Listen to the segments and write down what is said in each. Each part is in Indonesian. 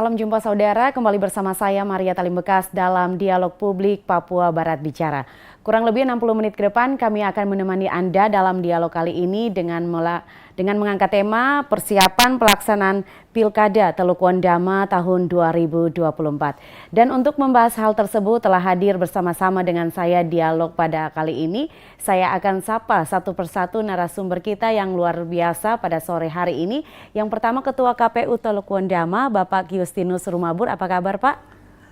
Salam jumpa saudara, kembali bersama saya Maria Talimbekas dalam Dialog Publik Papua Barat Bicara. Kurang lebih 60 menit ke depan kami akan menemani Anda dalam dialog kali ini dengan mengangkat tema persiapan pelaksanaan Pilkada Teluk Wandama tahun 2024. Dan untuk membahas hal tersebut telah hadir bersama-sama dengan saya dialog pada kali ini. Saya akan sapa satu persatu narasumber kita yang luar biasa pada sore hari ini. Yang pertama Ketua KPU Teluk Wandama, Bapak Justinus Rumabur. Apa kabar Pak?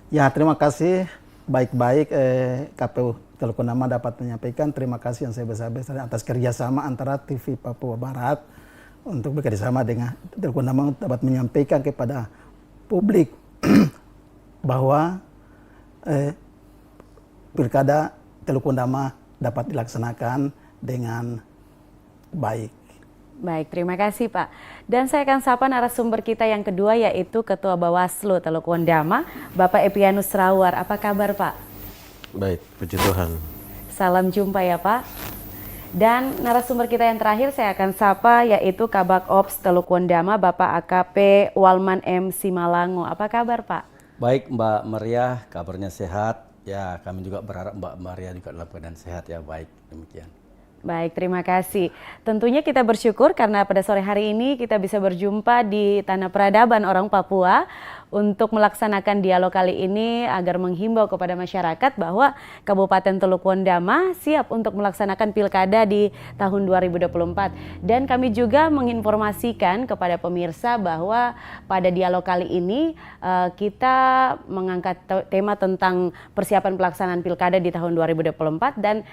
Ya, terima kasih. Baik-baik KPU Teluk Wandama dapat menyampaikan terima kasih yang sebesar-besarnya atas kerjasama antara TV Papua Barat untuk bekerjasama dengan Teluk Wandama dapat menyampaikan kepada publik bahwa Pilkada Teluk Wandama dapat dilaksanakan dengan baik. Baik, terima kasih Pak. Dan saya akan sapa narasumber kita yang kedua yaitu Ketua Bawaslu Teluk Wandama, Bapak Epianus Rawar. Apa kabar Pak? Baik, puji Tuhan. Salam jumpa ya Pak. Dan narasumber kita yang terakhir saya akan sapa yaitu Kabak Ops Teluk Wandama, Bapak AKP Walman M. Simalango. Apa kabar Pak? Baik Mbak Maria, kabarnya sehat. Ya, kami juga berharap Mbak Maria juga dalam keadaan sehat ya. Baik, demikian. Baik, terima kasih. Tentunya kita bersyukur karena pada sore hari ini kita bisa berjumpa di Tanah Peradaban orang Papua untuk melaksanakan dialog kali ini agar menghimbau kepada masyarakat bahwa Kabupaten Teluk Wandama siap untuk melaksanakan pilkada di tahun 2024. Dan kami juga menginformasikan kepada pemirsa bahwa pada dialog kali ini kita mengangkat tema tentang persiapan pelaksanaan pilkada di tahun 2024 dan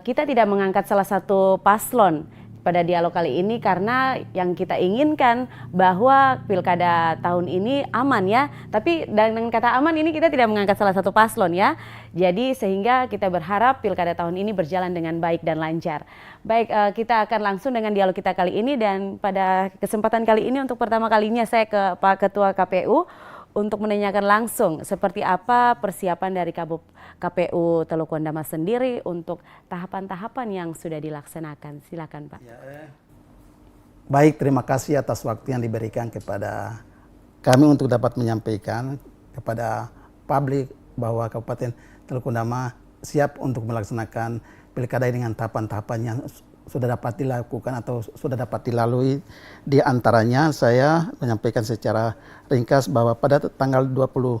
kita tidak mengangkat salah satu paslon pada dialog kali ini karena yang kita inginkan bahwa pilkada tahun ini aman ya. Tapi dengan kata aman ini kita tidak mengangkat salah satu paslon ya. Jadi sehingga kita berharap pilkada tahun ini berjalan dengan baik dan lancar. Baik, kita akan langsung dengan dialog kita kali ini dan pada kesempatan kali ini untuk pertama kalinya saya ke Pak Ketua KPU untuk menanyakan langsung seperti apa persiapan dari KPU Teluk Wandama sendiri untuk tahapan-tahapan yang sudah dilaksanakan. Silakan Pak. Ya, baik, terima kasih atas waktu yang diberikan kepada kami untuk dapat menyampaikan kepada publik bahwa Kabupaten Teluk Wandama siap untuk melaksanakan pilkada dengan tahapan-tahapan yang sudah dapat dilakukan atau sudah dapat dilalui. Di antaranya saya menyampaikan secara ringkas bahwa pada tanggal 27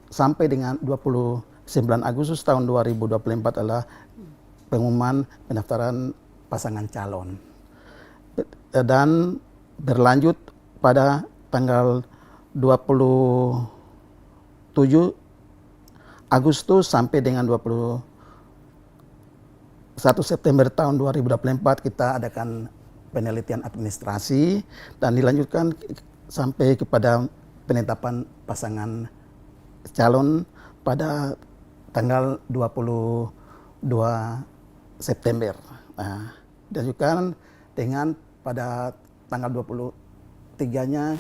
sampai dengan 29 Agustus tahun 2024 adalah pengumuman pendaftaran pasangan calon. Dan berlanjut pada tanggal 27 Agustus sampai dengan 1 September tahun 2024 kita adakan penelitian administrasi dan dilanjutkan sampai kepada penetapan pasangan calon pada tanggal 22 September. Nah, dan juga dengan pada tanggal 23-nya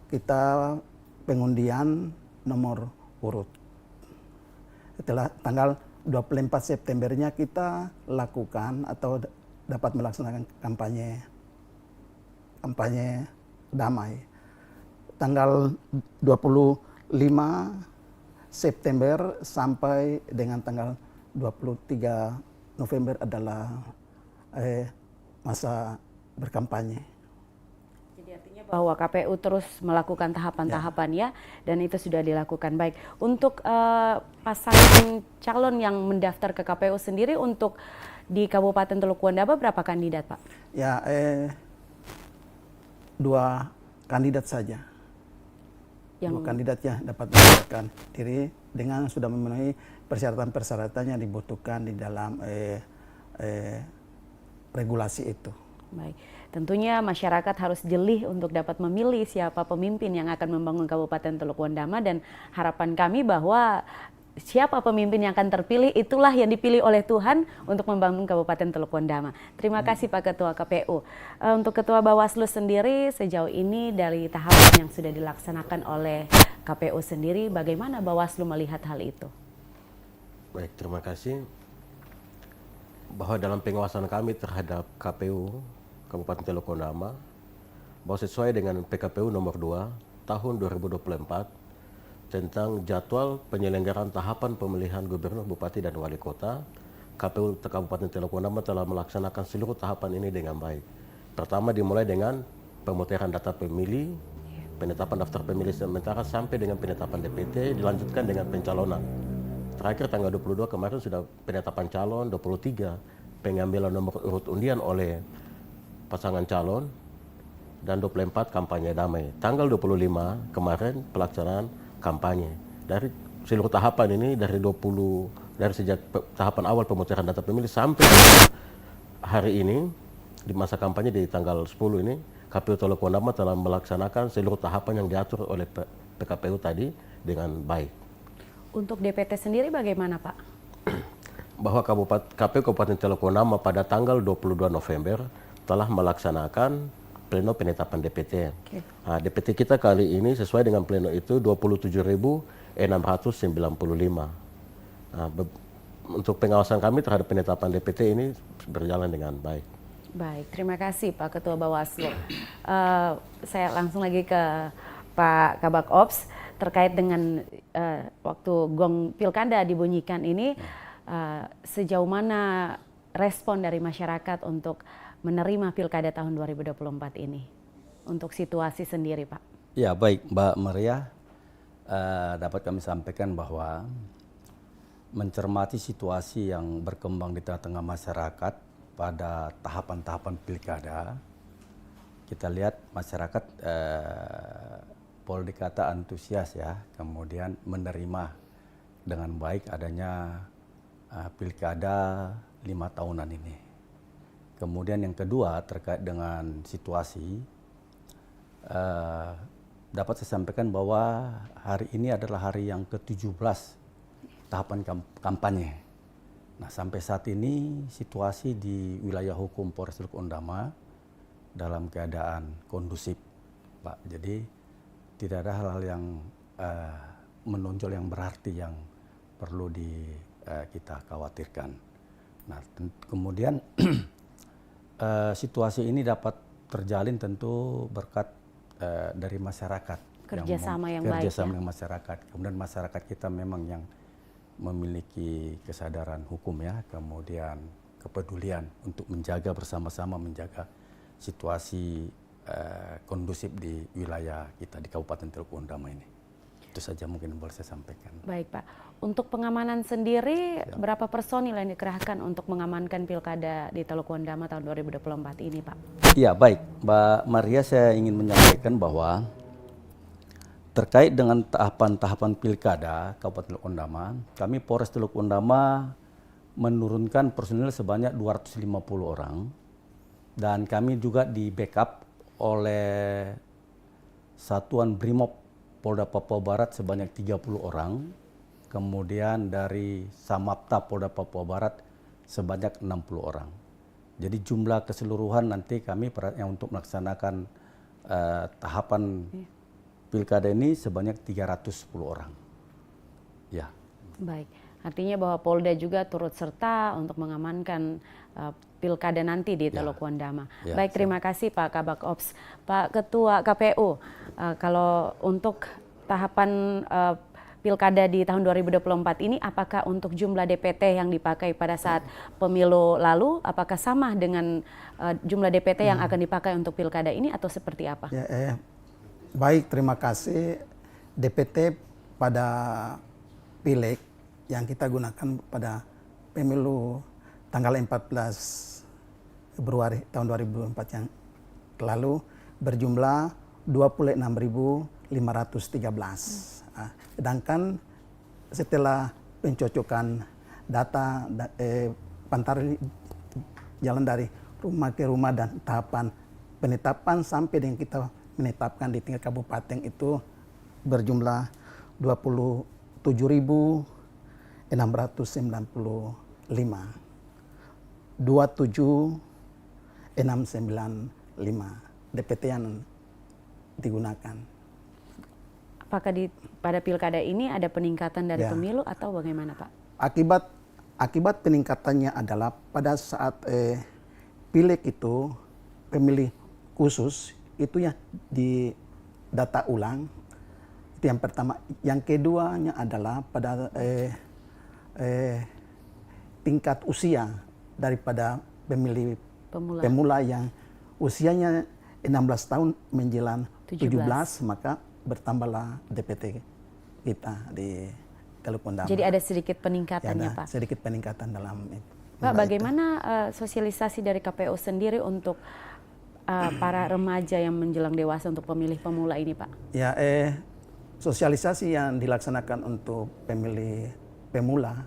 kita pengundian nomor urut. Setelah tanggal 24 Septembernya kita lakukan atau dapat melaksanakan kampanye damai. Tanggal 25 September sampai dengan tanggal 23 November adalah masa berkampanye. Jadi artinya bahwa KPU terus melakukan tahapan-tahapan ya, dan itu sudah dilakukan. Baik, untuk pasangan calon yang mendaftar ke KPU sendiri untuk di Kabupaten Teluk Wandama berapa kandidat Pak? Ya, 2 kandidat saja. Yang 2 kandidatnya dapat mendaftarkan diri dengan sudah memenuhi persyaratan-persyaratan yang dibutuhkan di dalam regulasi itu. Baik, tentunya masyarakat harus jeli untuk dapat memilih siapa pemimpin yang akan membangun Kabupaten Teluk Wandama dan harapan kami bahwa siapa pemimpin yang akan terpilih itulah yang dipilih oleh Tuhan untuk membangun Kabupaten Teluk Wandama. Terima kasih Pak Ketua KPU. Untuk Ketua Bawaslu sendiri sejauh ini dari tahapan yang sudah dilaksanakan oleh KPU sendiri, bagaimana Bawaslu melihat hal itu? Baik, terima kasih. Bahwa dalam pengawasan kami terhadap KPU Kabupaten Teluk Wandama, bahwa sesuai dengan PKPU nomor 2 tahun 2024 tentang jadwal penyelenggaraan tahapan pemilihan gubernur, bupati, dan wali kota. KPU Kabupaten Teluk Ondama telah melaksanakan seluruh tahapan ini dengan baik. Pertama dimulai dengan pemutaran data pemilih, penetapan daftar pemilih sementara sampai dengan penetapan DPT, dilanjutkan dengan pencalonan. Terakhir tanggal 22 kemarin sudah penetapan calon, 23 pengambilan nomor urut undian oleh pasangan calon, dan 24 kampanye damai. Tanggal 25 kemarin pelaksanaan kampanye. Dari seluruh tahapan ini dari sejak tahapan awal pemutaran data pemilih sampai hari ini di masa kampanye di tanggal 10 ini KPU Teluk Ondama telah melaksanakan seluruh tahapan yang diatur oleh PKPU tadi dengan baik. Untuk DPT sendiri bagaimana Pak? Bahwa KPU Kabupaten Teluk Ondama pada tanggal 22 November telah melaksanakan pleno penetapan DPT. Okay. Nah, DPT kita kali ini sesuai dengan pleno itu 27.695. Nah, untuk pengawasan kami terhadap penetapan DPT ini berjalan dengan baik. Baik, terima kasih Pak Ketua Bawaslu. Saya langsung lagi ke Pak Kabak Ops terkait dengan waktu gong pilkada dibunyikan ini, sejauh mana respon dari masyarakat untuk menerima pilkada tahun 2024 ini untuk situasi sendiri Pak? Ya baik Mbak Maria, dapat kami sampaikan bahwa mencermati situasi yang berkembang di tengah-tengah masyarakat pada tahapan-tahapan pilkada, kita lihat masyarakat boleh dikata antusias ya, kemudian menerima dengan baik adanya pilkada 5 tahunan ini. Kemudian yang kedua terkait dengan situasi, dapat saya sampaikan bahwa hari ini adalah hari yang ke-17 tahapan kampanye. Nah, sampai saat ini situasi di wilayah hukum Polres Teluk Ondama dalam keadaan kondusif, Pak. Jadi tidak ada hal-hal yang menonjol yang berarti yang perlu kita khawatirkan. Nah, kemudian situasi ini dapat terjalin tentu berkat dari masyarakat. Kerjasama yang baik ya? Dengan masyarakat. Kemudian masyarakat kita memang yang memiliki kesadaran hukum ya, kemudian kepedulian untuk menjaga bersama-sama menjaga situasi kondusif di wilayah kita di Kabupaten Teluk Ondama ini. Itu saja mungkin boleh saya sampaikan. Baik Pak, untuk pengamanan sendiri berapa personil yang dikerahkan untuk mengamankan pilkada di Teluk Ondama tahun 2024 ini Pak? Iya baik Mbak Maria, saya ingin menyampaikan bahwa terkait dengan tahapan-tahapan pilkada Kabupaten Teluk Ondama, kami Polres Teluk Ondama menurunkan personil sebanyak 250 orang dan kami juga di backup oleh Satuan Brimob Polda Papua Barat sebanyak 30 orang, kemudian dari Samapta Polda Papua Barat sebanyak 60 orang. Jadi jumlah keseluruhan nanti kami yang untuk melaksanakan tahapan pilkada ini sebanyak 310 orang. Ya. Baik, artinya bahwa Polda juga turut serta untuk mengamankan pilkada nanti di Teluk Ondama. Ya, baik, terima kasih Pak Kabak Ops. Pak Ketua KPU, kalau untuk tahapan pilkada di tahun 2024 ini, apakah untuk jumlah DPT yang dipakai pada saat pemilu lalu, apakah sama dengan jumlah DPT yang akan dipakai untuk pilkada ini atau seperti apa? Ya, baik, terima kasih. DPT pada pileg yang kita gunakan pada pemilu tanggal 14 Februari tahun 2004 yang lalu berjumlah 26.513. Sedangkan setelah pencocokan data pantar jalan dari rumah ke rumah dan tahapan penetapan sampai dengan kita menetapkan di tingkat kabupaten itu berjumlah 27.695. 27695 DPT yang digunakan. Apakah pada pilkada ini ada peningkatan dari pemilu atau bagaimana Pak? Akibat peningkatannya adalah pada saat pileg itu pemilih khusus itu ya di data ulang Itu yang pertama. Yang keduanya adalah pada tingkat usia daripada pemilih pemula yang usianya 16 tahun menjelang 17, maka bertambahlah DPT kita di Teluk Pondama. Jadi ada sedikit peningkatannya, ada Pak. sedikit peningkatan dalam itu. Pak, bagaimana sosialisasi dari KPU sendiri untuk para remaja yang menjelang dewasa untuk pemilih pemula ini, Pak? Ya, sosialisasi yang dilaksanakan untuk pemilih pemula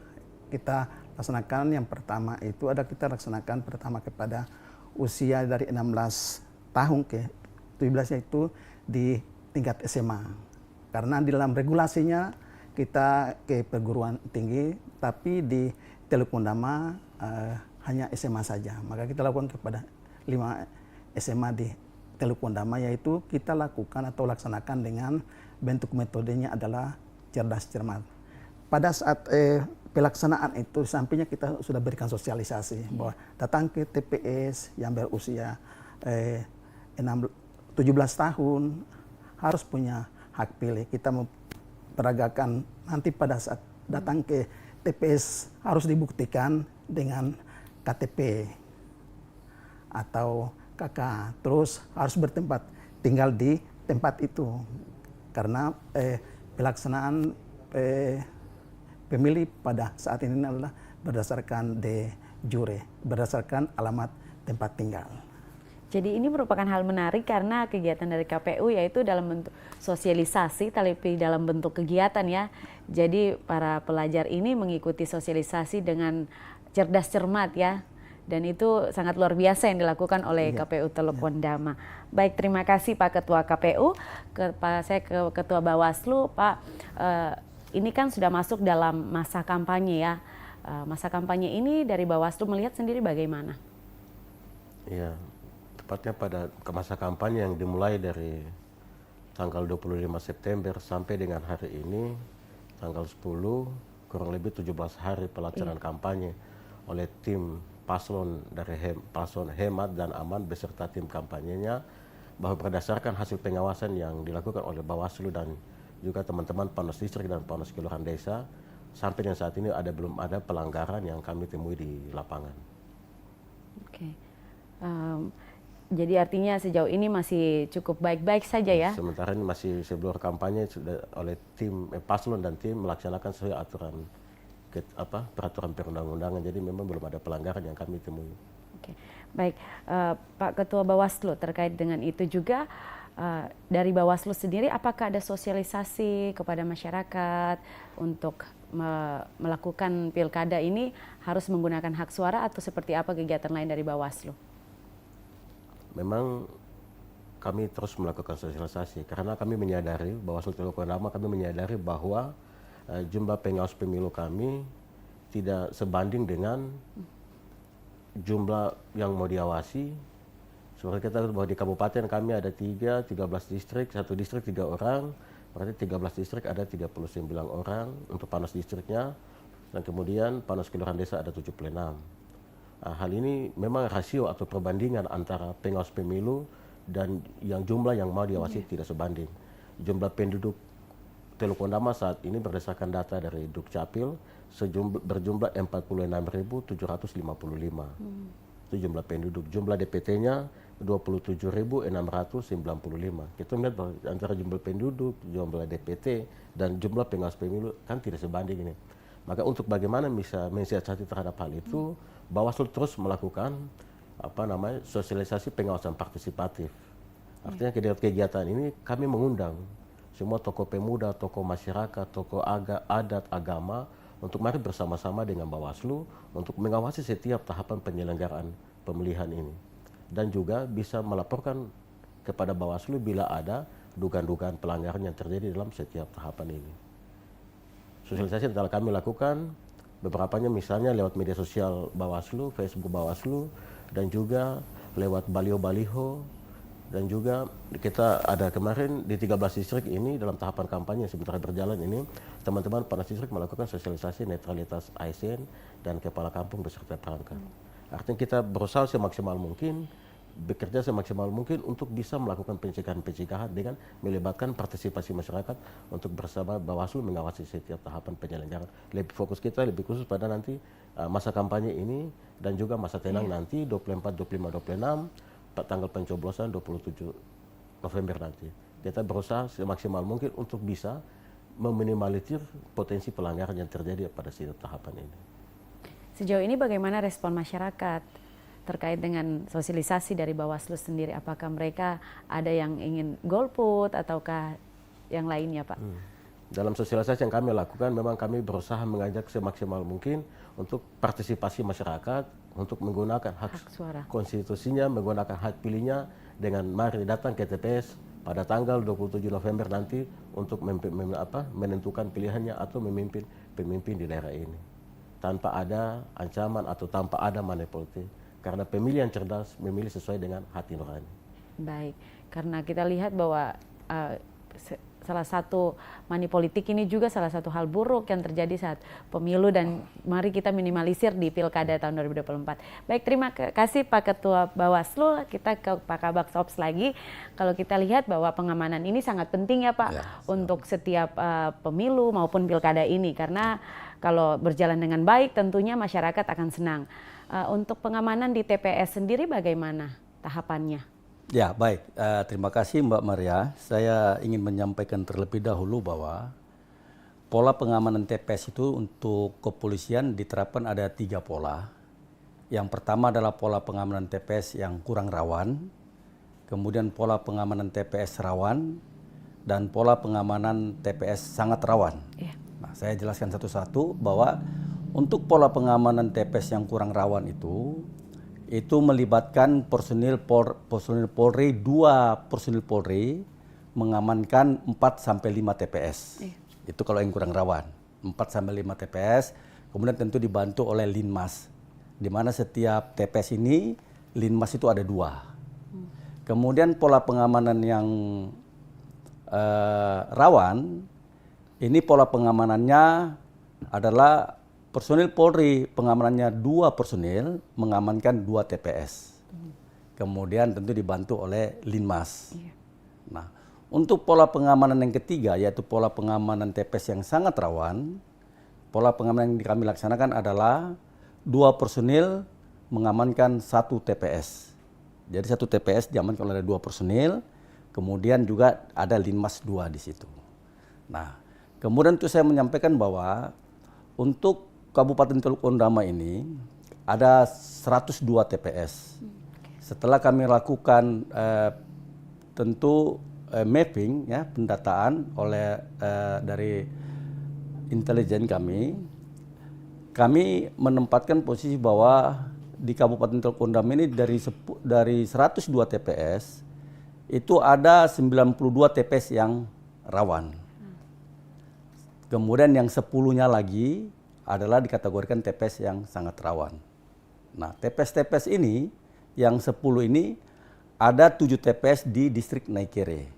kita laksanakan yang pertama itu kita laksanakan pertama kepada usia dari 16 tahun ke 17 yaitu di tingkat SMA. Karena di dalam regulasinya kita ke perguruan tinggi, tapi di Teluk Pondama hanya SMA saja. Maka kita lakukan kepada 5 SMA di Teluk Pondama, yaitu kita lakukan atau laksanakan dengan bentuk metodenya adalah cerdas cermat. Pada saat pelaksanaan itu sampingnya kita sudah berikan sosialisasi bahwa datang ke TPS yang berusia 17 tahun harus punya hak pilih. Kita memperagakan nanti pada saat datang ke TPS harus dibuktikan dengan KTP atau KK, terus harus bertempat tinggal di tempat itu karena pelaksanaan pemilih pada saat ini adalah berdasarkan de jure, berdasarkan alamat tempat tinggal. Jadi ini merupakan hal menarik karena kegiatan dari KPU yaitu dalam bentuk sosialisasi tapi dalam bentuk kegiatan ya. Jadi para pelajar ini mengikuti sosialisasi dengan cerdas cermat ya. Dan itu sangat luar biasa yang dilakukan oleh KPU Teluk Pondama. Baik, terima kasih Pak Ketua KPU. Saya ke Ketua Bawaslu, Pak. Ini kan sudah masuk dalam masa kampanye ya. Masa kampanye ini dari Bawaslu melihat sendiri bagaimana? Iya, tepatnya pada masa kampanye yang dimulai dari tanggal 25 September sampai dengan hari ini, tanggal 10, kurang lebih 17 hari pelaksanaan kampanye oleh tim paslon dari paslon Hemat dan Aman beserta tim kampanyenya, bahwa berdasarkan hasil pengawasan yang dilakukan oleh Bawaslu dan juga teman-teman Panwas Distrik dan Panwas Kelurahan Desa, sampai dengan saat ini belum ada pelanggaran yang kami temui di lapangan. Oke. Jadi artinya sejauh ini masih cukup baik-baik saja ya? Sementara ini masih sebelum kampanye sudah oleh tim paslon dan tim melaksanakan sesuai aturan peraturan perundang-undangan, jadi memang belum ada pelanggaran yang kami temui. Oke. Baik, Pak Ketua Bawaslu, terkait dengan itu juga dari Bawaslu sendiri apakah ada sosialisasi kepada masyarakat untuk melakukan pilkada ini harus menggunakan hak suara atau seperti apa kegiatan lain dari Bawaslu? Memang kami terus melakukan sosialisasi karena kami menyadari, Bawaslu Teluk Pondama kami menyadari bahwa jumlah pengawas pemilu kami tidak sebanding dengan jumlah yang mau diawasi. Seperti kita tahu bahwa di kabupaten kami ada 13 distrik, 1 distrik 3 orang, berarti 13 distrik ada 39 orang untuk Panwas Distriknya, dan kemudian Panwas Kelurahan Desa ada 76. Hal ini memang rasio atau perbandingan antara pengawas pemilu dan yang jumlah yang mau diawasi tidak sebanding. Jumlah penduduk Teluk Pondama saat ini berdasarkan data dari Dukcapil berjumlah 46.755. Itu jumlah penduduk. Jumlah DPT-nya 27.695. Kita melihat bahwa antara jumlah penduduk, jumlah DPT, dan jumlah pengawas pemilu kan tidak sebanding ini. Maka untuk bagaimana bisa mensiasati terhadap hal itu, Bawaslu terus melakukan sosialisasi pengawasan partisipatif. Artinya kegiatan ini kami mengundang semua tokoh pemuda, tokoh masyarakat, tokoh adat, agama untuk mari bersama-sama dengan Bawaslu untuk mengawasi setiap tahapan penyelenggaraan pemilihan ini. Dan juga bisa melaporkan kepada Bawaslu bila ada dugaan-dugaan pelanggaran yang terjadi dalam setiap tahapan ini. Sosialisasi yang telah kami lakukan, beberapanya misalnya lewat media sosial Bawaslu, Facebook Bawaslu, dan juga lewat baliho-baliho. Dan juga kita ada kemarin di 13 distrik ini dalam tahapan kampanye sebentar berjalan ini, teman-teman Panwas Distrik melakukan sosialisasi netralitas ASN dan kepala kampung beserta perangkat. Artinya kita berusaha semaksimal mungkin bekerja semaksimal mungkin untuk bisa melakukan pencegahan-pencegahan dengan melibatkan partisipasi masyarakat untuk bersama Bawaslu mengawasi setiap tahapan penyelenggaraan. Lebih fokus kita lebih khusus pada nanti masa kampanye ini dan juga masa tenang nanti 24, 25, 26, tanggal pencoblosan 27 November nanti. Kita berusaha semaksimal mungkin untuk bisa meminimalisir potensi pelanggaran yang terjadi pada setiap tahapan ini. Sejauh ini bagaimana respon masyarakat terkait dengan sosialisasi dari Bawaslu sendiri? Apakah mereka ada yang ingin golput ataukah yang lainnya, Pak? Dalam sosialisasi yang kami lakukan, memang kami berusaha mengajak semaksimal mungkin untuk partisipasi masyarakat untuk menggunakan hak suara konstitusinya, menggunakan hak pilihnya dengan mari datang ke TPS pada tanggal 27 November nanti untuk menentukan pilihannya atau memimpin pemimpin di daerah ini. Tanpa ada ancaman atau tanpa ada money politik. Karena pemilih yang cerdas memilih sesuai dengan hati nurani. Baik, karena kita lihat bahwa salah satu money politik ini juga salah satu hal buruk yang terjadi saat pemilu dan mari kita minimalisir di Pilkada tahun 2024. Baik, terima kasih Pak Ketua Bawaslu. Kita ke Pak Kabak Ops lagi. Kalau kita lihat bahwa pengamanan ini sangat penting ya Pak untuk setiap pemilu maupun Pilkada ini karena kalau berjalan dengan baik tentunya masyarakat akan senang. Untuk pengamanan di TPS sendiri bagaimana tahapannya? Ya, baik. Terima kasih Mbak Maria. Saya ingin menyampaikan terlebih dahulu bahwa pola pengamanan TPS itu untuk kepolisian diterapkan ada 3 pola. Yang pertama adalah pola pengamanan TPS yang kurang rawan, kemudian pola pengamanan TPS rawan, dan pola pengamanan TPS sangat rawan. Nah, saya jelaskan satu-satu bahwa untuk pola pengamanan TPS yang kurang rawan itu melibatkan personil Polri, 2 personil Polri mengamankan 4-5 TPS. Itu kalau yang kurang rawan, 4-5 TPS, kemudian tentu dibantu oleh Linmas, di mana setiap TPS ini Linmas itu ada 2. Kemudian pola pengamanan yang rawan, ini pola pengamanannya adalah personil Polri, pengamanannya 2 personil mengamankan 2 TPS. Kemudian tentu dibantu oleh Linmas. Nah, untuk pola pengamanan yang ketiga yaitu pola pengamanan TPS yang sangat rawan, pola pengamanan yang kami laksanakan adalah 2 personil mengamankan 1 TPS. Jadi 1 TPS diamankan oleh 2 personil, kemudian juga ada Linmas 2 di situ. Nah, kemudian itu saya menyampaikan bahwa untuk Kabupaten Teluk Ondama ini ada 102 TPS. Setelah kami lakukan tentu mapping ya, pendataan oleh dari intelijen kami menempatkan posisi bahwa di Kabupaten Teluk Ondama ini dari 102 TPS itu ada 92 TPS yang rawan. Kemudian yang 10-nya lagi adalah dikategorikan TPS yang sangat rawan. Nah, TPS-TPS ini, yang 10 ini, ada 7 TPS di distrik Naikere.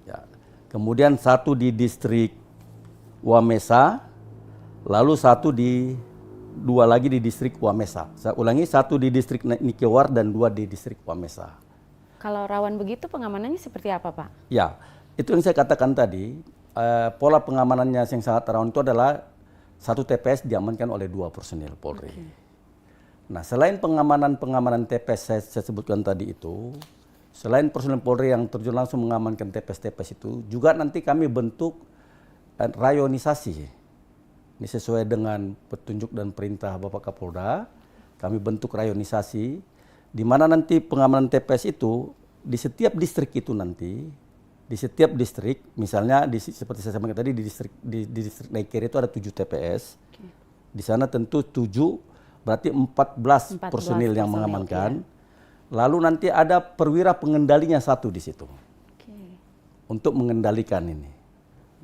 Ya. Kemudian 1 di distrik Wamesa, lalu 2 lagi di distrik Wamesa. Saya ulangi, 1 di distrik Nikewar dan 2 di distrik Wamesa. Kalau rawan begitu pengamanannya seperti apa Pak? Ya, itu yang saya katakan tadi. Pola pengamanannya yang sangat rawan itu adalah 1 TPS diamankan oleh 2 personil Polri. Nah, selain pengamanan TPS saya sebutkan tadi itu, selain personil Polri yang terjun langsung mengamankan TPS-TPS itu, juga nanti kami bentuk rayonisasi. Ini sesuai dengan petunjuk dan perintah Bapak Kapolda, kami bentuk rayonisasi, di mana nanti pengamanan TPS itu di setiap distrik itu nanti, di setiap distrik, misalnya seperti saya sampaikan tadi di distrik Naikere itu ada 7 TPS. Di sana tentu 7 berarti 14 personil yang mengamankan. Lalu nanti ada perwira pengendalinya 1 di situ. Untuk mengendalikan ini.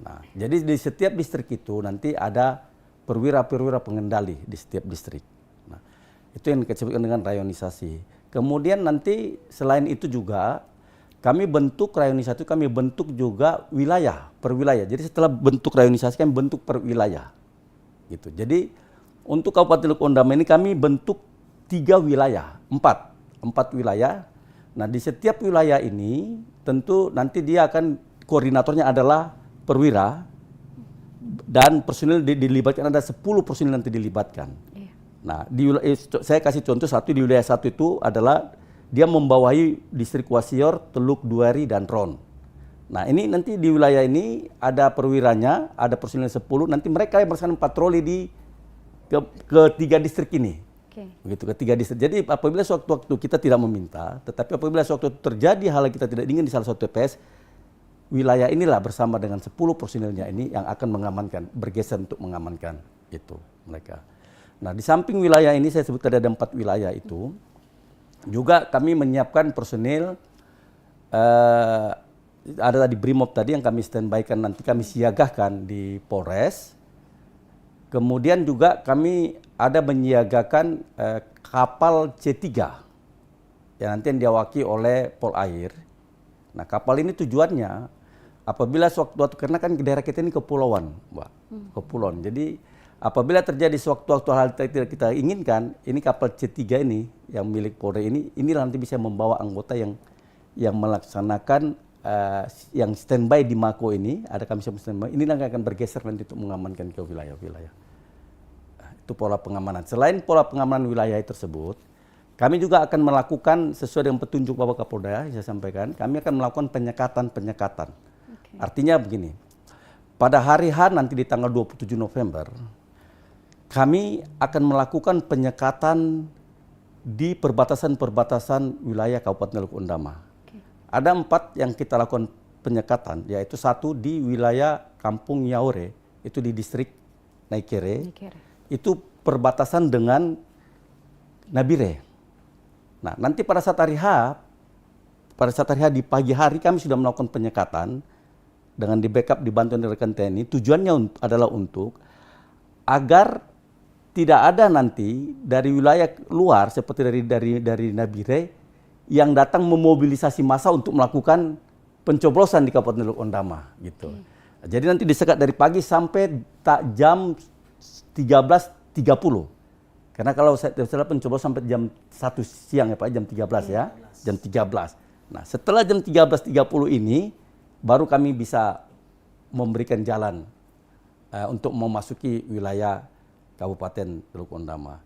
Nah, jadi di setiap distrik itu nanti ada perwira-perwira pengendali di setiap distrik. Nah, itu yang disebutkan dengan rayonisasi. Kemudian nanti selain itu juga kami bentuk rayonisasi, kami bentuk juga wilayah per wilayah. Jadi setelah bentuk rayonisasi kami bentuk per wilayah. Gitu. Jadi untuk Kabupaten Teluk Ondama ini kami bentuk 3 wilayah, 4. 4 wilayah. Nah, di setiap wilayah ini tentu nanti dia akan koordinatornya adalah perwira dan personil dilibatkan, ada 10 personil nanti dilibatkan. Iya. Nah, saya kasih contoh di wilayah 1 itu adalah dia membawahi distrik Wasior, Teluk, Duari, dan Ron. Nah, ini nanti di wilayah ini ada perwiranya, ada personil 10, nanti mereka yang melaksanakan patroli di ketiga distrik ini. Begitu, ketiga distrik. Jadi apabila sewaktu-waktu kita tidak meminta, tetapi apabila sewaktu terjadi hal yang kita tidak ingin di salah satu TPS, wilayah inilah bersama dengan 10 personilnya ini yang akan mengamankan, bergeser untuk mengamankan itu mereka. Nah, di samping wilayah ini saya sebut tadi ada 4 wilayah itu, juga kami menyiapkan personil, ada tadi Brimob tadi yang kami standby-kan, nanti kami siagakan di Polres. Kemudian juga kami ada menyiagakan kapal C3 yang nanti yang diawaki oleh Polair. Nah, kapal ini tujuannya apabila sewaktu-waktu, karena kan daerah kita ini kepulauan, Mbak, kepulauan. Jadi apabila terjadi sewaktu-waktu hal tidak kita inginkan, ini kapal C3 ini yang milik Polri ini nanti bisa membawa anggota yang melaksanakan yang standby di Mako ini, ada kami standby, ini nanti akan bergeser nanti untuk mengamankan ke wilayah-wilayah. Nah, itu pola pengamanan. Selain pola pengamanan wilayah tersebut, kami juga akan melakukan sesuai dengan petunjuk Bapak Kapolda yang saya sampaikan, kami akan melakukan penyekatan. Artinya begini, pada hari H nanti di tanggal 27 November, kami akan melakukan penyekatan di perbatasan-perbatasan wilayah Kabupaten Teluk Ondama. Ada 4 yang kita lakukan penyekatan, yaitu 1 di wilayah Kampung Yaure, itu di distrik Naikere. Itu perbatasan dengan Nabire. Nah, nanti pada saat hari H di pagi hari kami sudah melakukan penyekatan dengan di backup dibantu dari rekan TNI. Tujuannya adalah untuk agar tidak ada nanti dari wilayah luar seperti dari Nabire yang datang memobilisasi massa untuk melakukan pencoblosan di Kabupaten Teluk Ondama gitu. Jadi nanti disekat dari pagi sampai jam 13.30. Karena kalau saya pencoblosan sampai jam 1 siang ya Pak, jam 13 ya. Jam 13. Nah, setelah jam 13.30 ini baru kami bisa memberikan jalan untuk memasuki wilayah Kabupaten Teluk Ondama.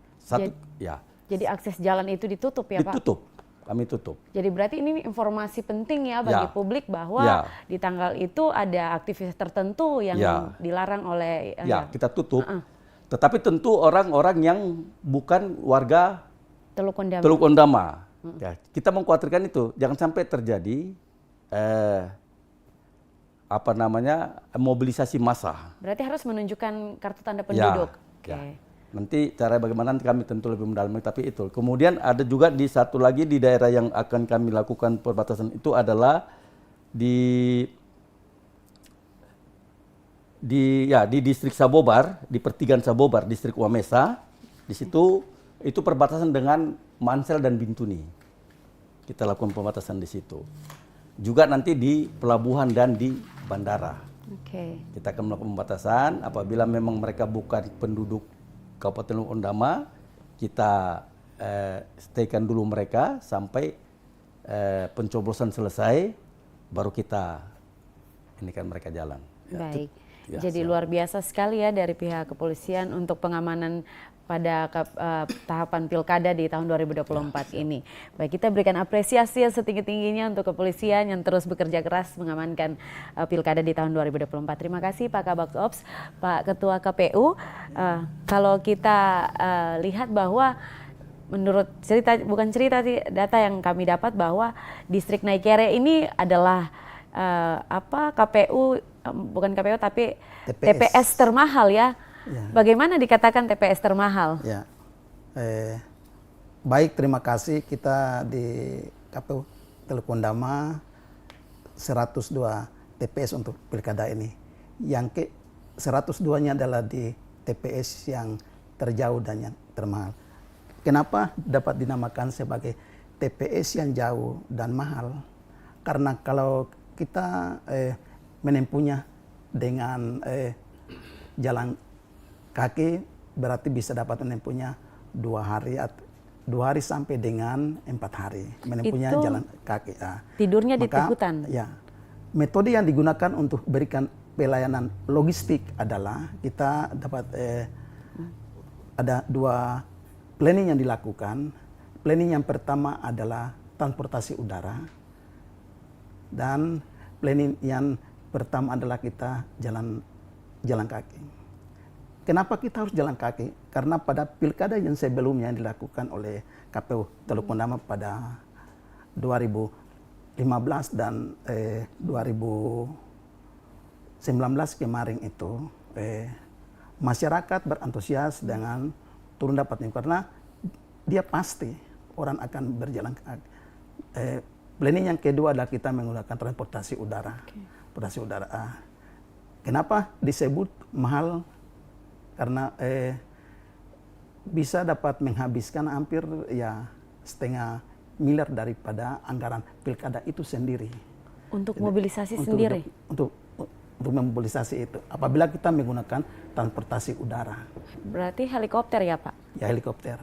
Jadi akses jalan itu ditutup ya Pak? Ditutup. Kami tutup. Jadi berarti ini informasi penting ya bagi publik bahwa di tanggal itu ada aktivitas tertentu yang dilarang oleh... kita tutup. Tetapi tentu orang-orang yang bukan warga Teluk Ondama. Ya, kita mengkhawatirkan itu. Jangan sampai terjadi mobilisasi massa. Berarti harus menunjukkan kartu tanda penduduk. Nanti cara bagaimana kami tentu lebih mendalami, tapi itu. Kemudian ada juga di satu lagi di daerah yang akan kami lakukan perbatasan itu adalah di distrik Sabobar, di pertigaan Sabobar, distrik Wamesa. Di situ itu perbatasan dengan Mansel dan Bintuni. Kita lakukan pembatasan di situ. Juga nanti di pelabuhan dan di bandara. Kita akan melakukan pembatasan apabila memang mereka bukan penduduk Kabupaten Teluk Ondama, kita staykan dulu mereka sampai pencoblosan selesai, baru kita inikan mereka jalan. Baik, jadi luar biasa sekali ya dari pihak kepolisian untuk pengamanan pada tahapan pilkada di tahun 2024 ini. Baik, kita berikan apresiasi yang setinggi-tingginya untuk kepolisian yang terus bekerja keras mengamankan pilkada di tahun 2024. Terima kasih Pak Kabak Ops, Pak Ketua KPU. Kalau kita lihat bahwa menurut data yang kami dapat bahwa distrik Naikere ini adalah KPU, bukan KPU tapi TPS termahal ya. Bagaimana dikatakan TPS termahal? Baik, terima kasih. Kita di KPU Teluk Ondama 102 TPS untuk pilkada ini. Yang 102-nya adalah di TPS yang terjauh dan yang termahal. Kenapa dapat dinamakan sebagai TPS yang jauh dan mahal? Karena kalau kita menempuhnya dengan jalan kaki berarti bisa dapat menempuhnya 2 hari 2 hari sampai dengan 4 hari menempuhnya Itu jalan kaki. tidurnya di Maka, hutan? ya, metode yang digunakan untuk berikan pelayanan logistik adalah kita dapat ada 2 planning yang dilakukan. Planning yang pertama adalah transportasi udara, dan planning yang pertama adalah kita jalan kaki. Kenapa kita harus jalan kaki? Karena pada pilkada yang sebelumnya yang dilakukan oleh KPU Teluk Pondama pada 2015 dan 2019 kemarin itu, masyarakat berantusias dengan turun dapat ini karena dia pasti orang akan berjalan kaki. Planning yang kedua adalah kita menggunakan transportasi udara. Transportasi udara. Kenapa disebut mahal? Karena bisa dapat menghabiskan hampir ya setengah miliar daripada anggaran pilkada itu sendiri. Untuk mobilisasi sendiri? Untuk memobilisasi itu. Apabila kita menggunakan transportasi udara. Berarti helikopter ya Pak? Ya, helikopter.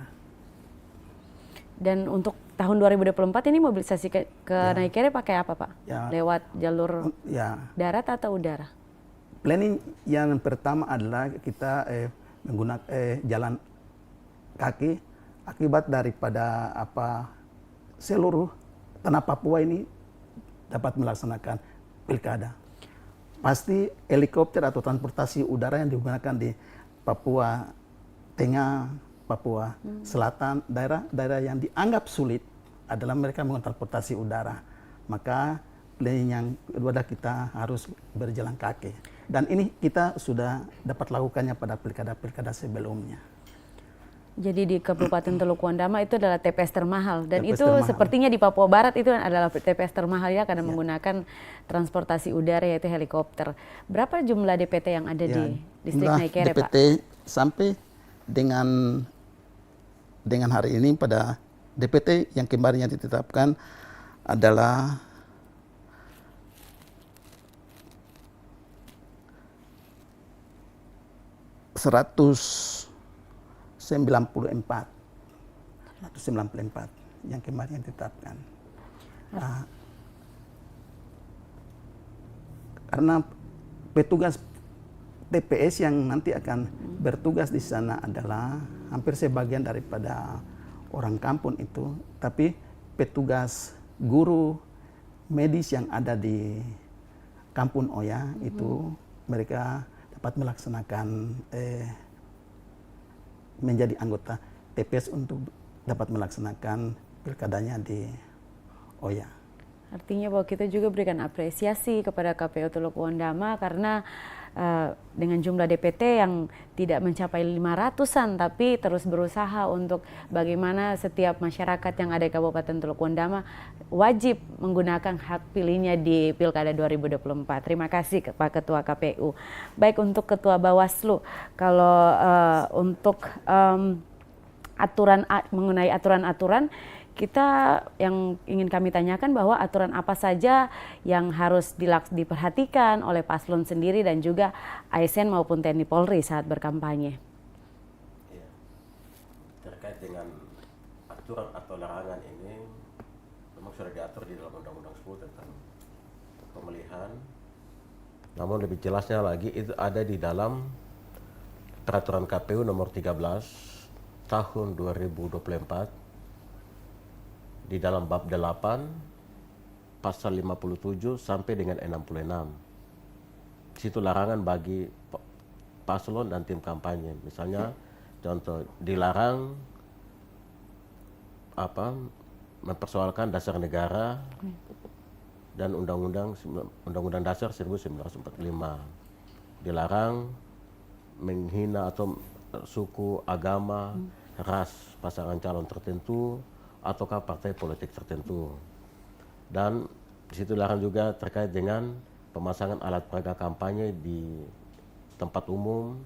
Dan untuk tahun 2024 ini mobilisasi ke Naikere pakai apa Pak? Ya. Lewat jalur darat atau udara? Planning yang pertama adalah kita menggunakan jalan kaki akibat daripada seluruh tanah Papua ini dapat melaksanakan pilkada. Pasti helikopter atau transportasi udara yang digunakan di Papua Tengah, Papua Selatan, daerah-daerah yang dianggap sulit adalah mereka menggunakan transportasi udara. Maka planning yang kedua adalah kita harus berjalan kaki. Dan ini kita sudah dapat lakukannya pada pilkada-pilkada sebelumnya. Jadi di Kabupaten Teluk Wandama itu adalah TPS termahal, dan TPS itu termahal. Sepertinya di Papua Barat itu adalah TPS termahal ya, karena menggunakan transportasi udara yaitu helikopter. Berapa jumlah DPT yang ada di distrik Naikere Pak? DPT sampai dengan hari ini pada DPT yang kemarin yang ditetapkan adalah 194 yang kemarin ditetapkan. Karena petugas TPS yang nanti akan bertugas di sana adalah hampir sebagian daripada orang kampung itu, tapi petugas guru medis yang ada di Kampung Oya itu mereka dapat melaksanakan menjadi anggota TPS untuk dapat melaksanakan pilkadanya di Oya. Artinya bahwa kita juga berikan apresiasi kepada KPU Teluk Wandama karena dengan jumlah DPT yang tidak mencapai 500-an, tapi terus berusaha untuk bagaimana setiap masyarakat yang ada di Kabupaten Teluk Wandama wajib menggunakan hak pilihnya di Pilkada 2024. Terima kasih Pak Ketua KPU. Baik, untuk Ketua Bawaslu, kalau untuk mengenai aturan-aturan, kita yang ingin kami tanyakan bahwa aturan apa saja yang harus diperhatikan oleh paslon sendiri dan juga ASN maupun TNI Polri saat berkampanye. Ya. Terkait dengan aturan atau larangan ini memang sudah diatur di dalam Undang-Undang 10 tentang pemilihan. Namun lebih jelasnya lagi itu ada di dalam Peraturan KPU nomor 13 tahun 2024 di dalam bab 8 pasal 57 sampai dengan 66. Di situ larangan bagi paslon dan tim kampanye. Misalnya contoh dilarang mempersoalkan dasar negara dan Undang-Undang Dasar 1945. Dilarang menghina atau suku, agama, ras pasangan calon tertentu ataukah partai politik tertentu. Dan disitu dilarang juga terkait dengan pemasangan alat peraga kampanye di tempat umum,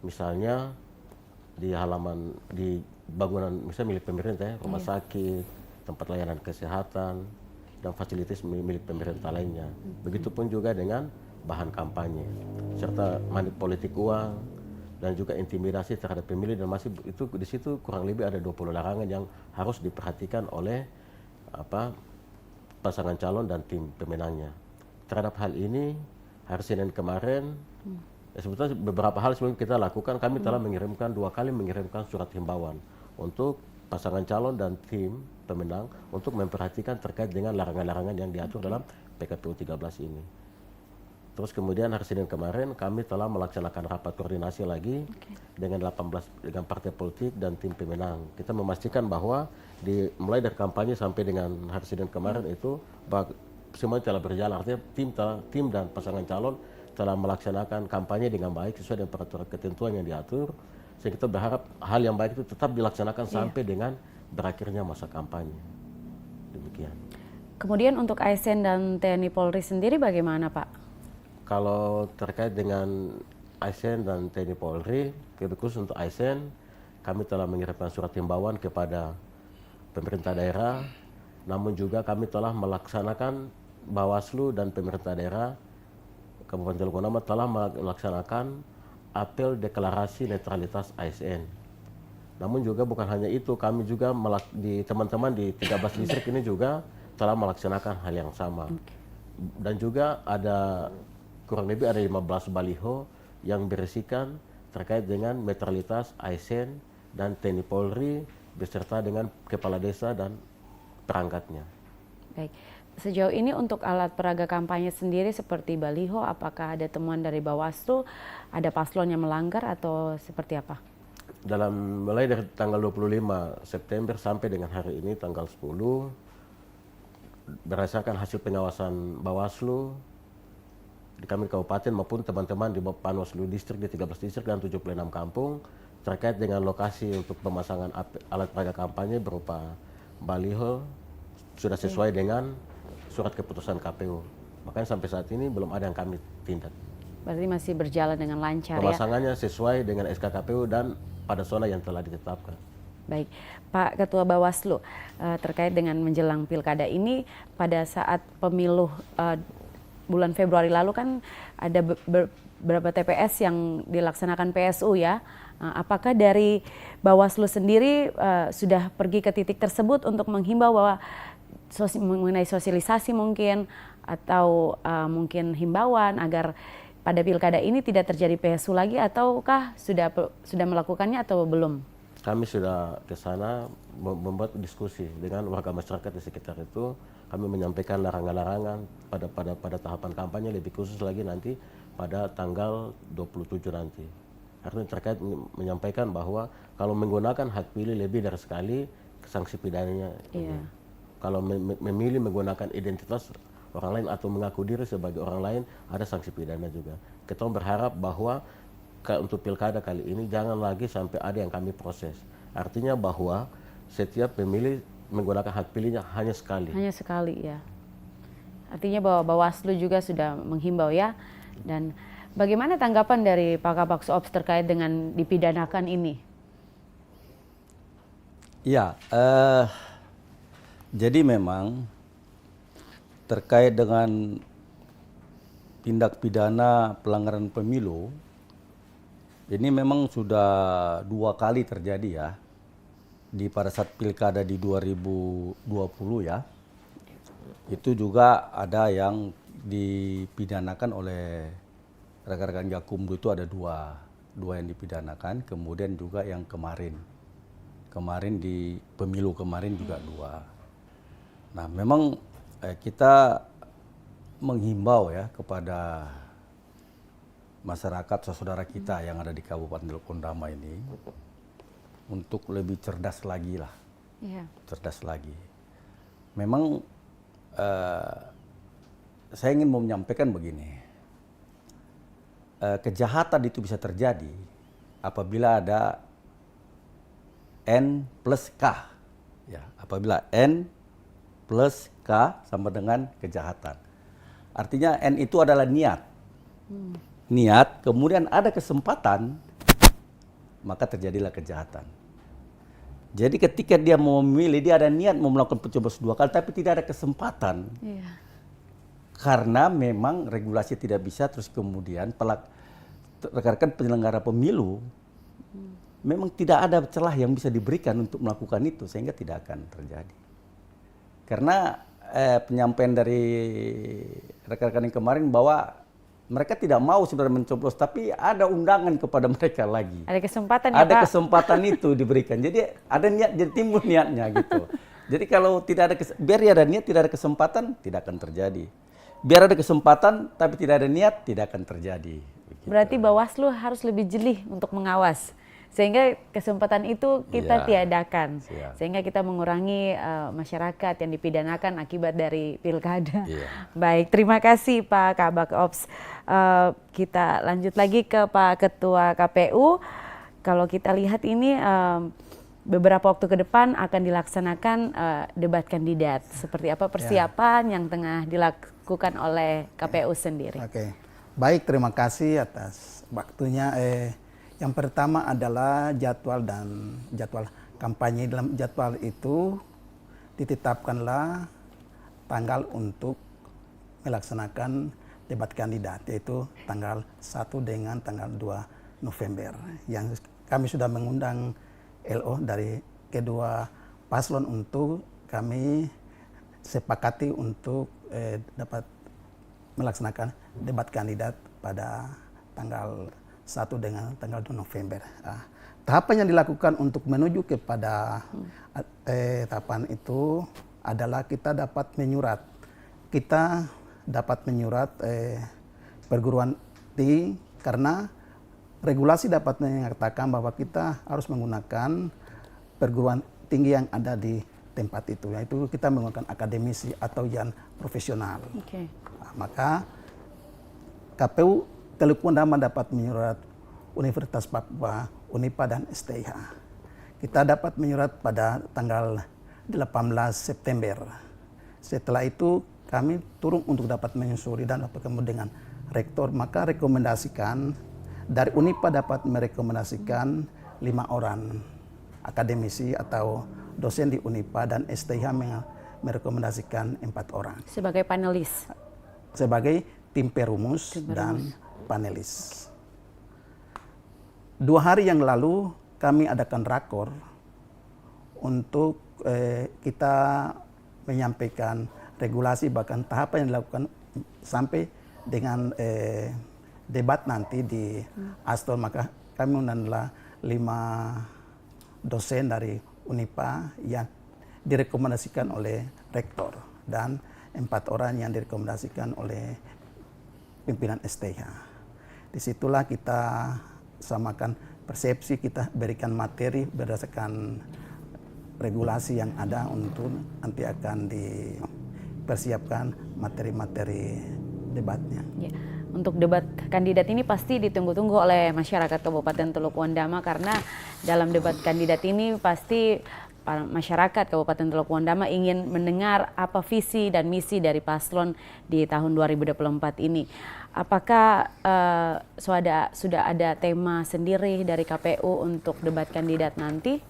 misalnya di bangunan misalnya milik pemerintah, rumah sakit, tempat layanan kesehatan, dan fasilitas milik pemerintah lainnya. Begitupun juga dengan bahan kampanye, serta politik uang, dan juga intimidasi terhadap pemilih, dan masih itu di situ kurang lebih ada 20 larangan yang harus diperhatikan oleh pasangan calon dan tim pemenangnya. Terhadap hal ini hari Senin kemarin sebetulnya beberapa hal sebelum kita lakukan, kami telah mengirimkan 2 kali mengirimkan surat himbauan untuk pasangan calon dan tim pemenang untuk memperhatikan terkait dengan larangan-larangan yang diatur dalam PKPU 13 ini. Terus kemudian hari Senin kemarin kami telah melaksanakan rapat koordinasi lagi dengan 18 dengan partai politik dan tim pemenang. Kita memastikan bahwa mulai dari kampanye sampai dengan hari Senin kemarin itu semuanya telah berjalan. Artinya tim dan pasangan calon telah melaksanakan kampanye dengan baik sesuai dengan peraturan ketentuan yang diatur. Sehingga kita berharap hal yang baik itu tetap dilaksanakan sampai dengan berakhirnya masa kampanye. Demikian. Kemudian untuk ASN dan TNI Polri sendiri bagaimana, Pak? Kalau terkait dengan ASN dan TNI Polri, khusus untuk ASN, kami telah mengirimkan surat himbauan kepada pemerintah daerah, namun juga kami telah melaksanakan Bawaslu dan pemerintah daerah Kabupaten Teluk Ondama telah melaksanakan apel deklarasi netralitas ASN. Namun juga bukan hanya itu, kami juga di teman-teman di 13 distrik ini juga telah melaksanakan hal yang sama. Dan juga ada kurang lebih ada 15 baliho yang berisikan terkait dengan netralitas ASN dan TNI Polri beserta dengan kepala desa dan perangkatnya. Baik. Sejauh ini untuk alat peraga kampanye sendiri seperti baliho, apakah ada temuan dari Bawaslu, ada paslon yang melanggar atau seperti apa? Mulai dari tanggal 25 September sampai dengan hari ini tanggal 10, berdasarkan hasil pengawasan Bawaslu di kami kabupaten maupun teman-teman di Panwaslu distrik di 13 distrik dan 76 kampung terkait dengan lokasi untuk pemasangan alat peraga kampanye berupa baliho sudah sesuai dengan surat keputusan KPU. Makanya sampai saat ini belum ada yang kami tindak. Berarti masih berjalan dengan lancar ya? Pemasangannya sesuai dengan SK KPU dan pada zona yang telah ditetapkan. Baik, Pak Ketua Bawaslu, terkait dengan menjelang pilkada ini, pada saat pemilu bulan Februari lalu kan ada beberapa TPS yang dilaksanakan PSU ya. Apakah dari Bawaslu sendiri sudah pergi ke titik tersebut untuk menghimbau bahwa mengenai sosialisasi mungkin atau mungkin himbauan agar pada pilkada ini tidak terjadi PSU lagi, ataukah sudah melakukannya atau belum? Kami sudah ke sana membuat diskusi dengan warga masyarakat di sekitar itu. Kami menyampaikan larangan-larangan pada tahapan kampanye, lebih khusus lagi nanti pada tanggal 27 nanti. Artinya terkait menyampaikan bahwa kalau menggunakan hak pilih lebih dari sekali, sanksi pidananya. Kalau memilih menggunakan identitas orang lain atau mengaku diri sebagai orang lain, ada sanksi pidana juga. Kita berharap bahwa untuk pilkada kali ini jangan lagi sampai ada yang kami proses. Artinya bahwa setiap pemilih menggunakan hak pilihnya hanya sekali. Hanya sekali ya. Artinya bahwa Bawaslu juga sudah menghimbau ya. Dan bagaimana tanggapan dari Pak Kabak Ops terkait dengan dipidanakan ini? Ya, jadi memang terkait dengan tindak pidana pelanggaran pemilu, ini memang sudah 2 kali terjadi ya, pada saat pilkada di 2020 ya. Itu juga ada yang dipidanakan oleh rekan-rekan Gakumdu, itu ada dua yang dipidanakan, kemudian juga yang kemarin di pemilu kemarin juga 2. Nah memang kita menghimbau ya kepada masyarakat saudara kita yang ada di Kabupaten Teluk Ondama ini untuk lebih cerdas lagi lah, cerdas lagi. Memang saya ingin menyampaikan begini, kejahatan itu bisa terjadi apabila ada N plus K, ya, apabila N plus K sama dengan kejahatan. Artinya N itu adalah niat. Niat, kemudian ada kesempatan, maka terjadilah kejahatan. Jadi ketika dia mau memilih, dia ada niat mau melakukan pencoblosan 2 kali, tapi tidak ada kesempatan. Karena memang regulasi tidak bisa, terus kemudian rekan-rekan penyelenggara pemilu memang tidak ada celah yang bisa diberikan untuk melakukan itu, sehingga tidak akan terjadi. Karena penyampaian dari rekan-rekan yang kemarin bahwa mereka tidak mau sebenarnya mencoblos, tapi ada undangan kepada mereka lagi. Ada kesempatan ya, Ada Pak? kesempatan itu diberikan. Jadi ada niat, jadi timbul niatnya gitu. Jadi kalau tidak ada biar ada niat, tidak ada kesempatan, tidak akan terjadi. Biar ada kesempatan tapi tidak ada niat, tidak akan terjadi. Begitu. Berarti Bawaslu harus lebih jeli untuk mengawas. Sehingga kesempatan itu kita tiadakan. Sehingga kita mengurangi masyarakat yang dipidanakan akibat dari pilkada. Baik, terima kasih Pak Kabak Ops. Kita lanjut lagi ke Pak Ketua KPU. Kalau kita lihat ini beberapa waktu ke depan akan dilaksanakan debat kandidat. Seperti apa persiapan yang tengah dilakukan oleh KPU sendiri? Oke, baik, terima kasih atas waktunya. Yang pertama adalah jadwal kampanye. Dalam jadwal itu ditetapkanlah tanggal untuk melaksanakan debat kandidat, yaitu tanggal 1 dengan tanggal 2 November. Yang kami sudah mengundang LO dari kedua paslon untuk kami sepakati untuk dapat melaksanakan debat kandidat pada tanggal 1 dengan tanggal 2 November. Tahapan yang dilakukan untuk menuju kepada tahapan itu adalah kita dapat menyurat. Kita dapat menyurat perguruan tinggi karena regulasi dapat mengatakan bahwa kita harus menggunakan perguruan tinggi yang ada di tempat itu. Yaitu kita menggunakan akademisi atau yang profesional. Maka KPU Teluk Undama dapat menyurat Universitas Papua, Unipa dan STIH. Kita dapat menyurat pada tanggal 18 September. Setelah itu kami turun untuk dapat menyusuri dan bertemu dengan rektor. Maka rekomendasikan dari Unipa dapat merekomendasikan 5 orang akademisi atau dosen di Unipa, dan STIH merekomendasikan 4 orang. Sebagai panelis? Sebagai tim perumus dan panelis. 2 hari yang lalu kami adakan rakor untuk kita menyampaikan regulasi bahkan tahapan yang dilakukan sampai dengan debat nanti di Astor. Maka kami mengundang 5 dosen dari Unipa yang direkomendasikan oleh rektor dan 4 orang yang direkomendasikan oleh pimpinan STIH. Disitulah kita samakan persepsi, kita berikan materi berdasarkan regulasi yang ada untuk nanti akan dipersiapkan materi-materi debatnya. Ya. Untuk debat kandidat ini pasti ditunggu-tunggu oleh masyarakat Kabupaten Teluk Wondama, karena dalam debat kandidat ini pasti masyarakat Kabupaten Teluk Wondama ingin mendengar apa visi dan misi dari paslon di tahun 2024 ini. Apakah sudah ada tema sendiri dari KPU untuk debat kandidat nanti?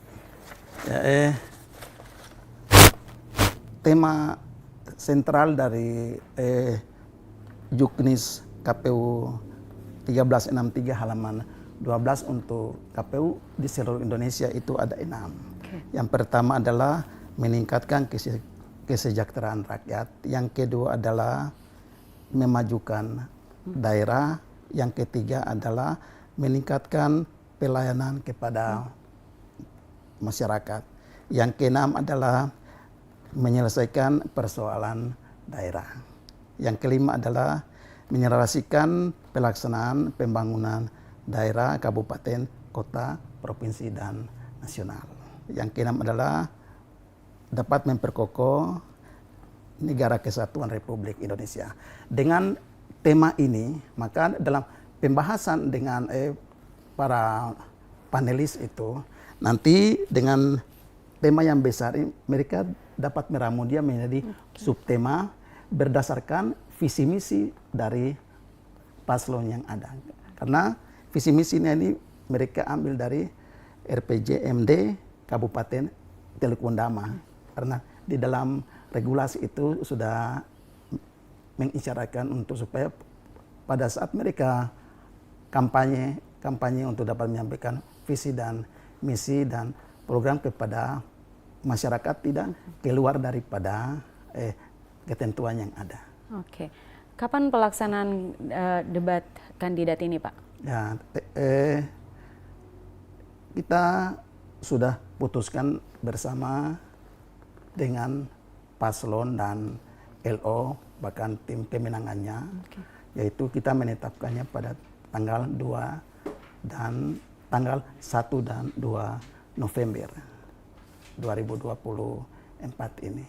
Ya, tema sentral dari Juknis KPU 1363 halaman 12 untuk KPU di seluruh Indonesia itu ada 6. Yang pertama adalah meningkatkan kesejahteraan rakyat. Yang kedua adalah memajukan daerah. Yang ketiga adalah meningkatkan pelayanan kepada masyarakat. Yang keenam adalah menyelesaikan persoalan daerah. Yang kelima adalah menyelesaikan pelaksanaan pembangunan daerah, kabupaten, kota, provinsi, dan nasional. Yang keenam adalah dapat memperkokoh Negara Kesatuan Republik Indonesia. Dengan tema ini, maka dalam pembahasan dengan para panelis itu, nanti dengan tema yang besar ini, mereka dapat meramu dia menjadi subtema berdasarkan visi misi dari paslon yang ada. Karena visi misinya ini mereka ambil dari RPJMD Kabupaten Teluk Wondama. Karena di dalam regulasi itu sudah mengisyaratkan untuk supaya pada saat mereka kampanye untuk dapat menyampaikan visi dan misi dan program kepada masyarakat, tidak keluar daripada ketentuan yang ada. Oke. Kapan pelaksanaan debat kandidat ini, Pak? Ya, kita sudah putuskan bersama dengan paslon dan LO, bahkan tim pemenangannya, yaitu kita menetapkannya pada tanggal 2 dan tanggal 1 dan 2 November 2024 ini.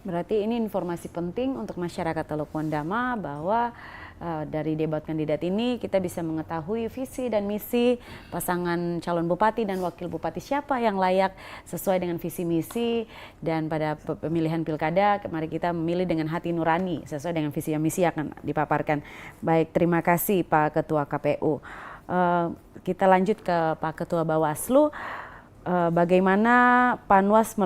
Berarti ini informasi penting untuk masyarakat Teluk Pondama bahwa dari debat kandidat ini kita bisa mengetahui visi dan misi pasangan calon bupati dan wakil bupati siapa yang layak sesuai dengan visi misi, dan pada pemilihan pilkada mari kita memilih dengan hati nurani sesuai dengan visi dan misi akan dipaparkan. Baik, terima kasih Pak Ketua KPU. Kita lanjut ke Pak Ketua Bawaslu. Bagaimana Panwas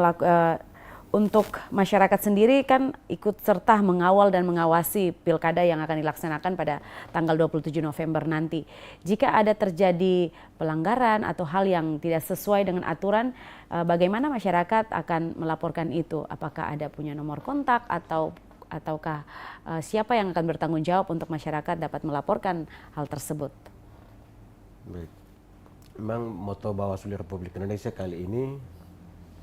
untuk masyarakat sendiri kan ikut serta mengawal dan mengawasi pilkada yang akan dilaksanakan pada tanggal 27 November nanti. Jika ada terjadi pelanggaran atau hal yang tidak sesuai dengan aturan, bagaimana masyarakat akan melaporkan itu? Apakah ada punya nomor kontak ataukah siapa yang akan bertanggung jawab untuk masyarakat dapat melaporkan hal tersebut? Baik. Memang moto Bawaslu Republik Indonesia kali ini,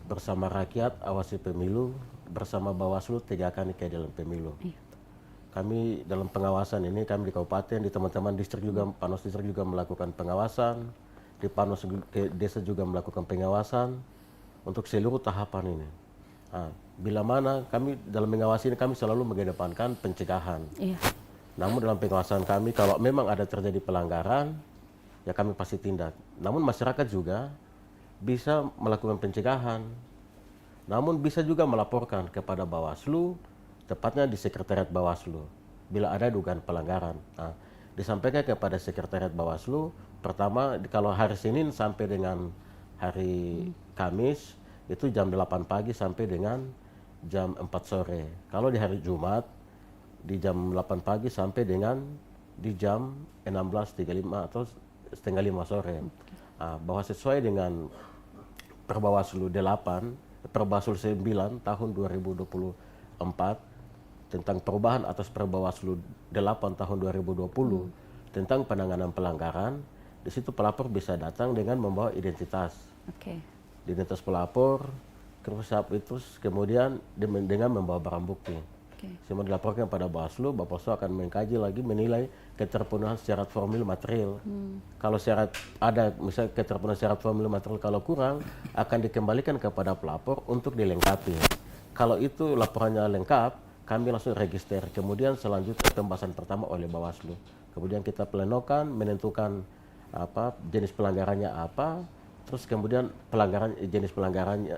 bersama rakyat awasi pemilu, bersama Bawaslu tegakkan keadilan pemilu. Iya. Kami dalam pengawasan ini, kami di kabupaten, di teman-teman distrik juga, Panwas distrik juga melakukan pengawasan, di Panwas desa juga melakukan pengawasan untuk seluruh tahapan ini. Bila mana kami dalam mengawasi ini, kami selalu mengedepankan pencegahan. Iya. Namun dalam pengawasan kami, kalau memang ada terjadi pelanggaran, ya kami pasti tindak. Namun masyarakat juga bisa melakukan pencegahan, namun bisa juga melaporkan kepada Bawaslu, tepatnya di Sekretariat Bawaslu, bila ada dugaan pelanggaran. Disampaikan kepada Sekretariat Bawaslu, pertama kalau hari Senin sampai dengan hari Kamis, itu jam 8 pagi sampai dengan jam 4 sore. Kalau di hari Jumat, di jam 8 pagi sampai dengan di jam 16.35 atau setengah 5 sore. Bahwa sesuai dengan Perbawaslu 9 tahun 2024 tentang perubahan atas Perbawaslu 8 tahun 2020 tentang penanganan pelanggaran, di situ pelapor bisa datang dengan membawa identitas. Identitas pelapor, terus kemudian dengan membawa barang bukti. Semua dilaporkan pada Bawaslu, Bawaslu akan mengkaji lagi, menilai keterpenuhan syarat formil material. Kalau syarat ada, misalnya keterpenuhan syarat formil material kalau kurang, akan dikembalikan kepada pelapor untuk dilengkapi. Kalau itu laporannya lengkap, kami langsung register. Kemudian selanjutnya pembahasan pertama oleh Bawaslu. Kemudian kita plenokan, menentukan jenis pelanggarannya apa, terus kemudian jenis pelanggarannya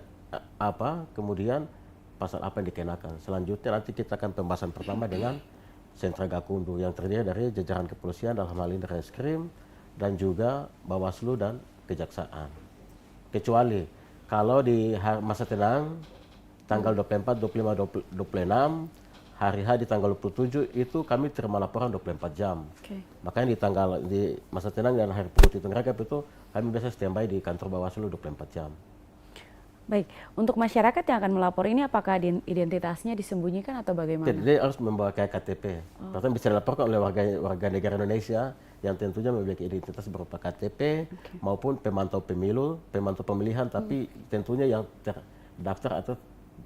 apa, kemudian pasal apa yang dikenakan. Selanjutnya nanti kita akan pembahasan pertama dengan Sentra Gakumdu yang terdiri dari jajaran kepolisian dalam hal ini Reskrim dan juga Bawaslu dan Kejaksaan. Kecuali kalau di masa tenang tanggal 24, 25, 26, hari H di tanggal 27 itu kami terima laporan 24 jam. Makanya di masa tenang dan hari penghitungan rekap itu kami biasa standby di kantor Bawaslu 24 jam. Baik, untuk masyarakat yang akan melapor ini apakah identitasnya disembunyikan atau bagaimana? Jadi dia harus membawa KTP. Pertama bisa dilaporkan oleh warga negara Indonesia yang tentunya memiliki identitas berupa KTP maupun pemantau pemilu, pemantau pemilihan, tapi tentunya yang terdaftar atau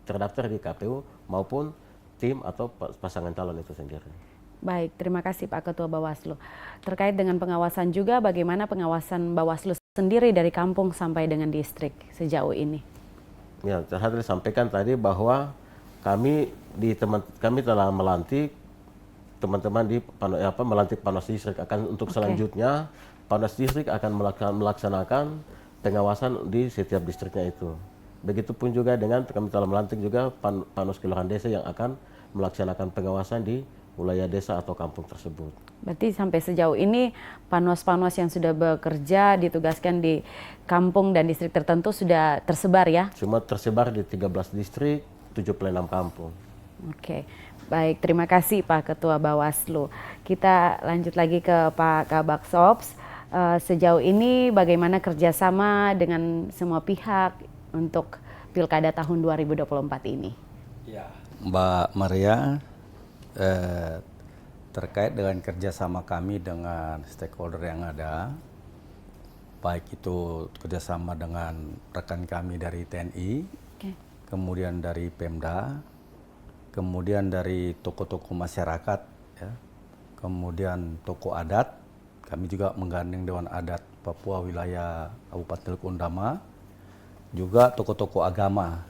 terdaftar di KPU maupun tim atau pasangan calon itu sendiri. Baik, terima kasih Pak Ketua Bawaslu. Terkait dengan pengawasan juga, bagaimana pengawasan Bawaslu sendiri dari kampung sampai dengan distrik sejauh ini? Ya, saya sampaikan tadi bahwa kami telah melantik teman-teman di melantik Panwas distrik untuk selanjutnya Panwas distrik akan melaksanakan pengawasan di setiap distriknya itu. Begitupun juga dengan kami telah melantik juga Panwas kelurahan desa yang akan melaksanakan pengawasan di wilayah desa atau kampung tersebut. Berarti sampai sejauh ini Panwas-Panwas yang sudah bekerja ditugaskan di kampung dan distrik tertentu sudah tersebar ya? Semua tersebar di 13 distrik, 76 kampung. Oke. Baik, terima kasih Pak Ketua Bawaslu. Kita lanjut lagi ke Pak Kabak Ops. Sejauh ini bagaimana kerjasama dengan semua pihak untuk Pilkada tahun 2024 ini? Ya, Mbak Maria, terkait dengan kerjasama kami dengan stakeholder yang ada, baik itu kerjasama dengan rekan kami dari TNI, kemudian dari Pemda, kemudian dari tokoh-tokoh masyarakat, ya, kemudian tokoh adat. Kami juga menggandeng Dewan Adat Papua Wilayah Kabupaten Teluk Undama, juga tokoh-tokoh agama,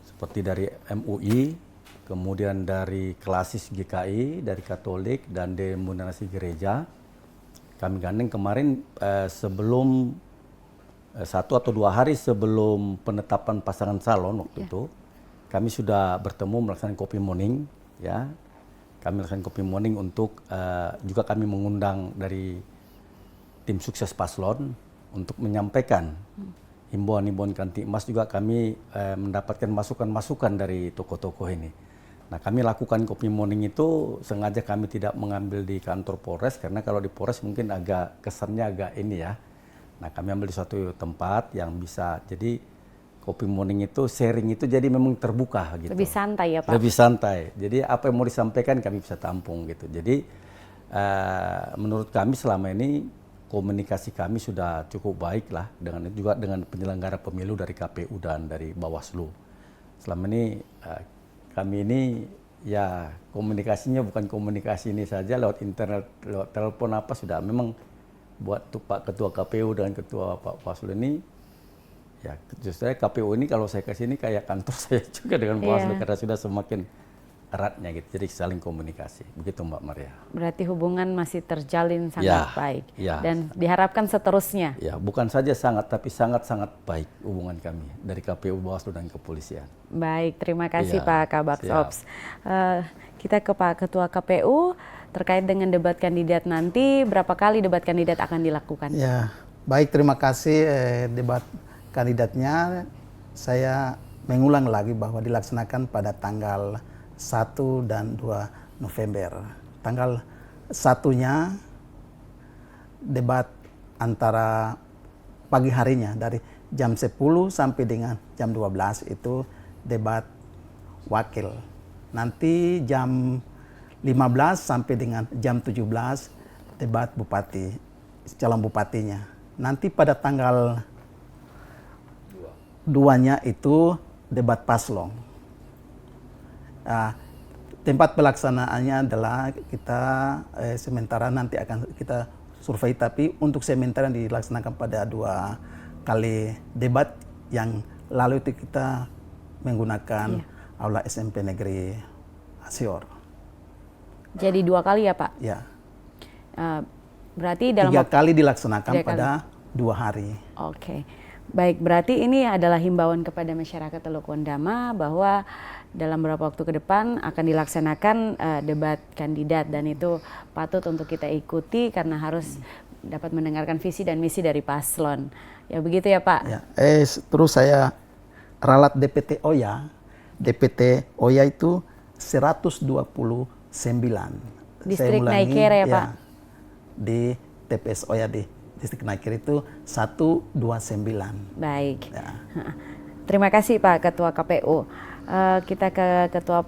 seperti dari MUI, kemudian dari Klasis GKI, dari Katolik, dan denominasi gereja. Kami gandeng kemarin sebelum 1 atau 2 hari sebelum penetapan pasangan calon waktu itu, kami sudah bertemu melaksanakan kopi morning, ya. Kami melaksanakan kopi morning untuk juga kami mengundang dari tim sukses paslon untuk menyampaikan himbauan-himbauan Kamtibmas. Juga kami mendapatkan masukan-masukan dari tokoh-tokoh ini. Nah, kami lakukan kopi morning itu sengaja kami tidak mengambil di kantor Polres, karena kalau di Polres mungkin agak kesannya agak ini ya. Nah, kami ambil di suatu tempat yang bisa, jadi kopi morning itu sharing itu jadi memang terbuka gitu. Lebih santai ya Pak? Lebih santai. Jadi apa yang mau disampaikan kami bisa tampung gitu. Jadi menurut kami selama ini komunikasi kami sudah cukup baik lah, dengan juga dengan penyelenggara pemilu dari KPU dan dari Bawaslu. Selama ini kami ini ya komunikasinya bukan komunikasi ini saja lewat internet, lewat telepon apa sudah. Memang buat Pak Ketua KPU dan Ketua Pak Bawaslu ini, ya justru KPU ini kalau saya kasih ini kayak kantor saya juga dengan Bawaslu, karena sudah semakin eratnya gitu. Jadi saling komunikasi. Begitu Mbak Maria. Berarti hubungan masih terjalin sangat baik. Ya. Dan diharapkan seterusnya. Ya, bukan saja sangat, tapi sangat-sangat baik hubungan kami dari KPU, Bawaslu, dan Kepolisian. Baik, terima kasih Ya, Pak Kabak Ops. Kita ke Pak Ketua KPU terkait dengan debat kandidat nanti. Berapa kali debat kandidat akan dilakukan? Ya, baik, terima kasih. Debat kandidatnya saya mengulang lagi bahwa dilaksanakan pada tanggal 1 dan 2 November. Tanggal 1-nya debat antara pagi harinya dari jam 10 sampai dengan jam 12 itu debat wakil. Nanti jam 15 sampai dengan jam 17 debat bupati, calon bupatinya. Nanti pada tanggal 2-nya itu debat paslon. Tempat pelaksanaannya adalah kita sementara nanti akan kita survei, tapi untuk sementara dilaksanakan pada 2 kali debat. Yang lalu itu kita menggunakan Aula SMP Negeri Asior. Jadi 2 kali ya Pak? Ya. Berarti dalam 3 kali dilaksanakan 3 kali. pada 2 hari. Oke. Baik, berarti ini adalah himbauan kepada masyarakat Teluk Undama bahwa dalam beberapa waktu ke depan akan dilaksanakan debat kandidat, dan itu patut untuk kita ikuti karena harus dapat mendengarkan visi dan misi dari paslon. Ya begitu ya Pak? Ya. Terus saya ralat DPT Oya. DPT Oya itu 129. Distrik Naikere ya Pak? Di TPS Oya di Distrik Naikere itu 129. Baik. Ya. Terima kasih Pak Ketua KPU. Kita ke Ketua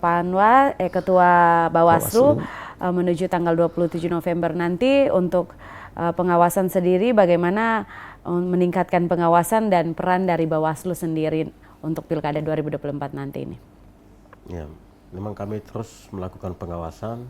Ketua Bawaslu. Menuju tanggal 27 November nanti untuk pengawasan sendiri, bagaimana meningkatkan pengawasan dan peran dari Bawaslu sendiri untuk Pilkada 2024 nanti ini. Ya, memang kami terus melakukan pengawasan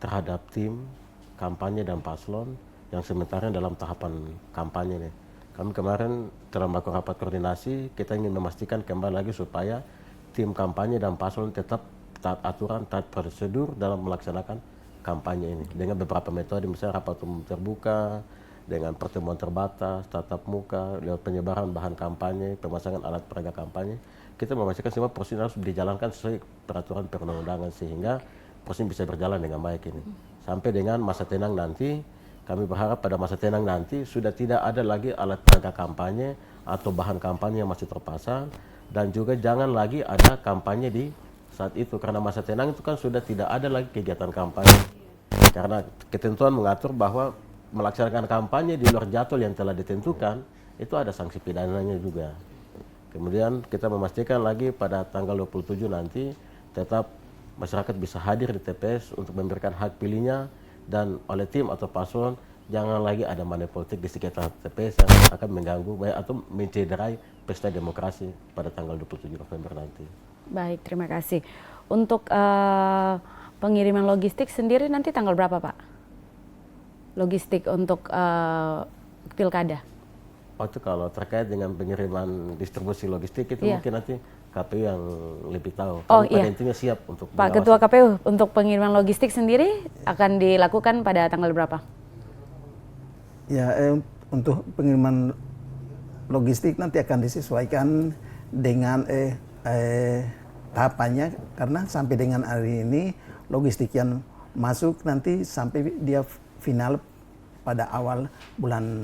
terhadap tim kampanye dan paslon yang sementara dalam tahapan kampanye nih. Kami kemarin telah melakukan rapat koordinasi, kita ingin memastikan kembali lagi supaya tim kampanye dan paslon tetap taat aturan, taat prosedur dalam melaksanakan kampanye ini. Dengan beberapa metode, misalnya rapat umum terbuka, dengan pertemuan terbatas, tatap muka, lewat penyebaran bahan kampanye, pemasangan alat peraga kampanye. Kita memastikan semua proses harus dijalankan sesuai peraturan perundang-undangan sehingga proses bisa berjalan dengan baik ini. Sampai dengan masa tenang nanti, kami berharap pada masa tenang nanti sudah tidak ada lagi alat peraga kampanye atau bahan kampanye yang masih terpasang, dan juga jangan lagi ada kampanye di saat itu, karena masa tenang itu kan sudah tidak ada lagi kegiatan kampanye. Karena ketentuan mengatur bahwa melaksanakan kampanye di luar jadwal yang telah ditentukan, itu ada sanksi pidananya juga. Kemudian kita memastikan lagi pada tanggal 27 nanti tetap masyarakat bisa hadir di TPS untuk memberikan hak pilihnya, dan oleh tim atau paslon jangan lagi ada money politik di sekitar TPS yang akan mengganggu atau mencederai pesta demokrasi pada tanggal 27 November nanti. Baik, terima kasih. Untuk pengiriman logistik sendiri nanti tanggal berapa, Pak? Logistik untuk pilkada? Oh, itu kalau terkait dengan pengiriman distribusi logistik itu Iya. mungkin nanti KPU yang lebih tahu. Oh, Kami pada iya. intinya siap untuk Pak mengawasi. Ketua KPU, untuk pengiriman logistik sendiri akan dilakukan pada tanggal berapa? Ya, untuk pengiriman logistik nanti akan disesuaikan dengan tahapannya, karena sampai dengan hari ini logistik yang masuk nanti sampai dia final pada awal bulan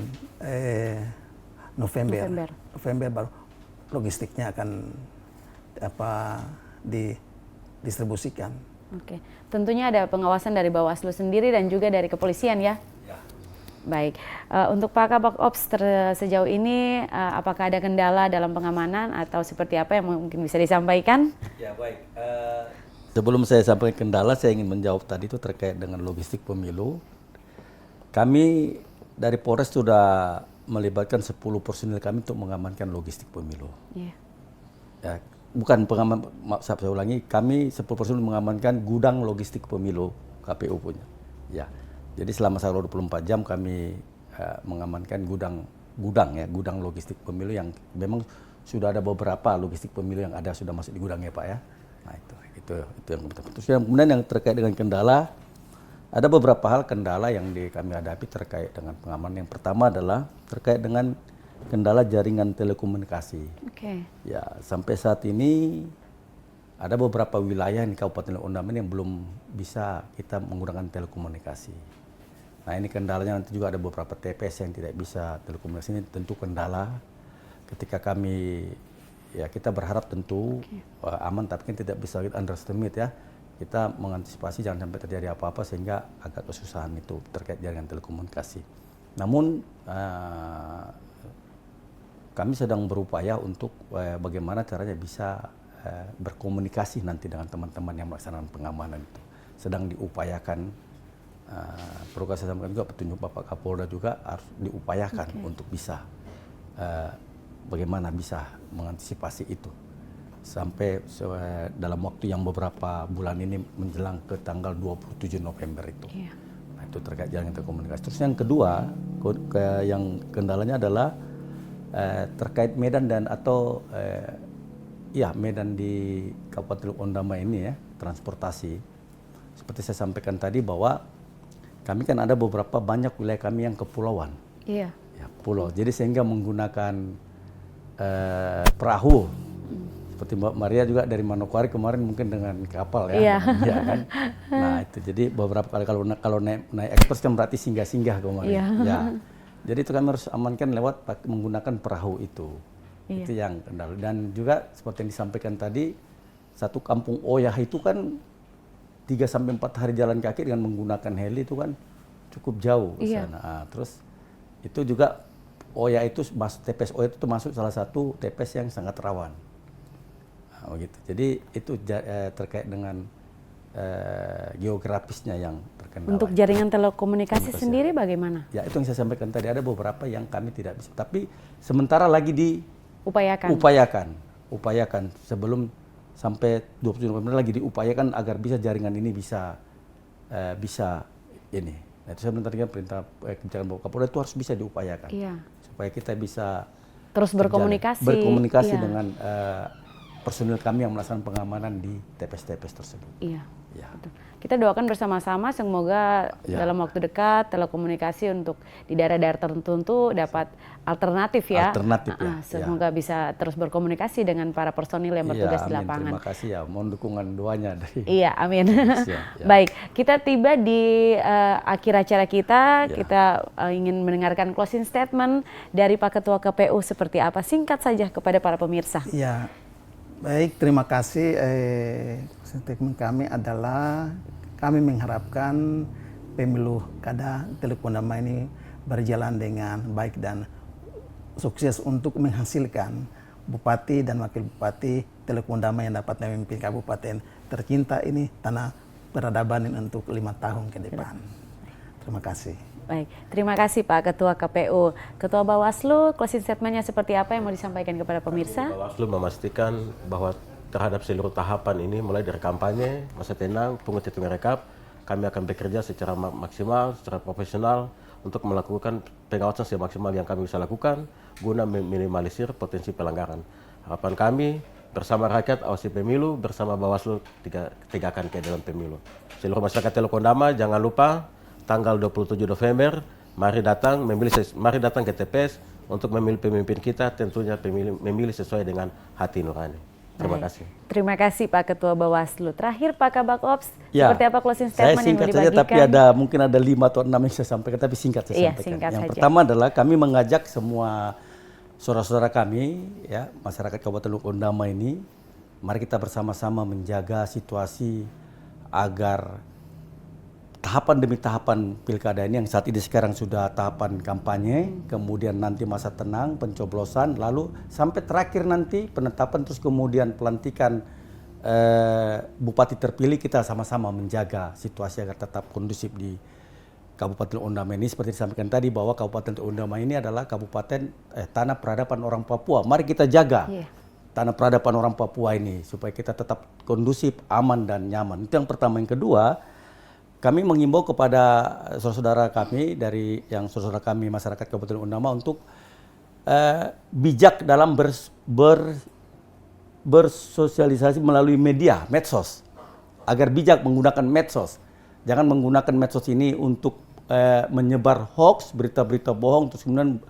November baru logistiknya akan didistribusikan. Oke, tentunya ada pengawasan dari Bawaslu sendiri dan juga dari kepolisian ya? Baik, untuk Pak Kabak Ops sejauh ini apakah ada kendala dalam pengamanan atau seperti apa yang mungkin bisa disampaikan? Ya baik. Sebelum saya sampaikan kendala, saya ingin menjawab tadi itu terkait dengan logistik pemilu. Kami dari Polres sudah melibatkan 10 personil kami untuk mengamankan logistik pemilu. Iya. Ya, bukan pengaman, saya ulangi, kami 10 personil mengamankan gudang logistik pemilu KPU punya. Ya. Jadi selama 24 jam kami mengamankan gudang logistik pemilu yang memang sudah ada beberapa logistik pemilu yang ada sudah masuk di gudangnya, Pak ya. Nah, itu yang penting. Terus yang kemudian yang terkait dengan kendala, ada beberapa hal kendala yang kami hadapi terkait dengan pengamanan. Yang pertama adalah terkait dengan kendala jaringan telekomunikasi. Oke. Ya, sampai saat ini ada beberapa wilayah di Kabupaten Ondama yang belum bisa kita menggunakan telekomunikasi. Nah, ini kendalanya, nanti juga ada beberapa TPS yang tidak bisa telekomunikasi. Ini tentu kendala ketika kami, ya kita berharap tentu aman, tapi kan tidak bisa underestimate ya. Kita mengantisipasi jangan sampai terjadi apa-apa sehingga agak kesusahan itu terkait jaringan telekomunikasi. Namun kami sedang berupaya untuk bagaimana caranya bisa berkomunikasi nanti dengan teman-teman yang melaksanakan pengamanan itu. Sedang diupayakan. Perlu saya sampaikan juga petunjuk Bapak Kapolda juga harus diupayakan untuk bisa bagaimana bisa mengantisipasi itu sampai dalam waktu yang beberapa bulan ini menjelang ke tanggal 27 November itu. Iya. Nah, itu terkait jaringan telekomunikasi. Terus yang kedua, yang kendalanya adalah terkait medan dan atau medan di Kabupaten Ondama ini ya, transportasi. Seperti saya sampaikan tadi bahwa kami kan ada beberapa banyak wilayah kami yang kepulauan. Iya. Ya, pulau. Jadi sehingga menggunakan perahu. Seperti Mbak Maria juga dari Manokwari kemarin mungkin dengan kapal ya. Iya. Ya kan? Nah, itu jadi beberapa kali kalau naik ekspres kan berarti singgah-singgah kemarin. Iya. Ya. Jadi itu kami harus amankan lewat menggunakan perahu itu. Iya. Itu yang kendala. Dan juga seperti yang disampaikan tadi, satu kampung Oyah itu kan 3-4 hari jalan kaki dengan menggunakan heli itu kan cukup jauh ke Iya. sana. Nah, terus itu juga Oyah itu TPS Oyah itu masuk salah satu TPS yang sangat rawan. Nah, begitu. Jadi itu terkait dengan geografisnya yang terkendala. Untuk jaringan telekomunikasi sendiri bagaimana? Ya, itu yang saya sampaikan tadi, ada beberapa yang kami tidak bisa. Tapi sementara lagi upayakan sebelum sampai 27 November lagi diupayakan agar bisa jaringan ini bisa ini. Nah, itu sebenarnya perintah kebijakan Bapak Kapolda itu harus bisa diupayakan. Iya. Supaya kita bisa Terus berkomunikasi. berkomunikasi Iya. dengan personil kami yang melaksanakan pengamanan di TPS-TPS tersebut. Iya. Ya. Betul. Kita doakan bersama-sama semoga dalam waktu dekat telekomunikasi untuk di daerah-daerah tertentu dapat alternatif ya. Alternatif ya. Semoga bisa terus berkomunikasi dengan para personil yang bertugas di amin. lapangan. Terima kasih ya, mohon dukungan doanya dari. Iya, amin. Ya. Baik, kita tiba di akhir acara kita. Ya. Kita ingin mendengarkan closing statement dari Pak Ketua KPU seperti apa. Singkat saja kepada para pemirsa. Ya, Baik, terima kasih. Statement kami adalah kami mengharapkan pemilu kada Teluk Undama ini berjalan dengan baik dan sukses untuk menghasilkan Bupati dan Wakil Bupati Teluk Undama yang dapat memimpin kabupaten tercinta ini tanah peradaban ini untuk 5 tahun ke depan. Terima kasih. Baik, terima kasih Pak Ketua KPU. Ketua Bawaslu, closing statement-nya seperti apa yang mau disampaikan kepada pemirsa? Bawaslu memastikan bahwa terhadap seluruh tahapan ini, mulai dari kampanye, masa tenang, pungut hitung rekap, kami akan bekerja secara maksimal, secara profesional untuk melakukan pengawasan semaksimal yang kami bisa lakukan guna meminimalisir potensi pelanggaran. Harapan kami bersama rakyat awasi pemilu, bersama Bawaslu tegakkan keadilan pemilu. Seluruh masyarakat Teluk Undama jangan lupa tanggal 27 November mari datang ke TPS untuk memilih pemimpin kita, tentunya memilih sesuai dengan hati nurani. Terima kasih. Terima kasih Pak Ketua Bawaslu. Terakhir Pak Kabak Ops, Ya, seperti apa closing saya statement yang mau singkat saja, dibagikan? tapi mungkin ada 5 atau 6 yang saya sampaikan, tapi singkat saya Iya, sampaikan. singkat Yang saja. pertama adalah kami mengajak semua saudara-saudara kami, ya, masyarakat Kabupaten Teluk Undama ini, mari kita bersama-sama menjaga situasi agar tahapan demi tahapan pilkada ini yang saat ini sekarang sudah tahapan kampanye, kemudian nanti masa tenang, pencoblosan, lalu sampai terakhir nanti penetapan, terus kemudian pelantikan bupati terpilih, kita sama-sama menjaga situasi agar tetap kondusif di Kabupaten Undama ini. Seperti disampaikan tadi bahwa Kabupaten Undama ini adalah kabupaten tanah peradaban orang Papua. Mari kita jaga tanah peradaban orang Papua ini supaya kita tetap kondusif, aman dan nyaman. Itu yang pertama. Yang kedua, kami mengimbau kepada saudara-saudara kami dari saudara kami masyarakat Kabupaten Undama untuk bijak dalam bersosialisasi melalui media, medsos, agar bijak menggunakan medsos. Jangan menggunakan medsos ini untuk menyebar hoax, berita-berita bohong, terus kemudian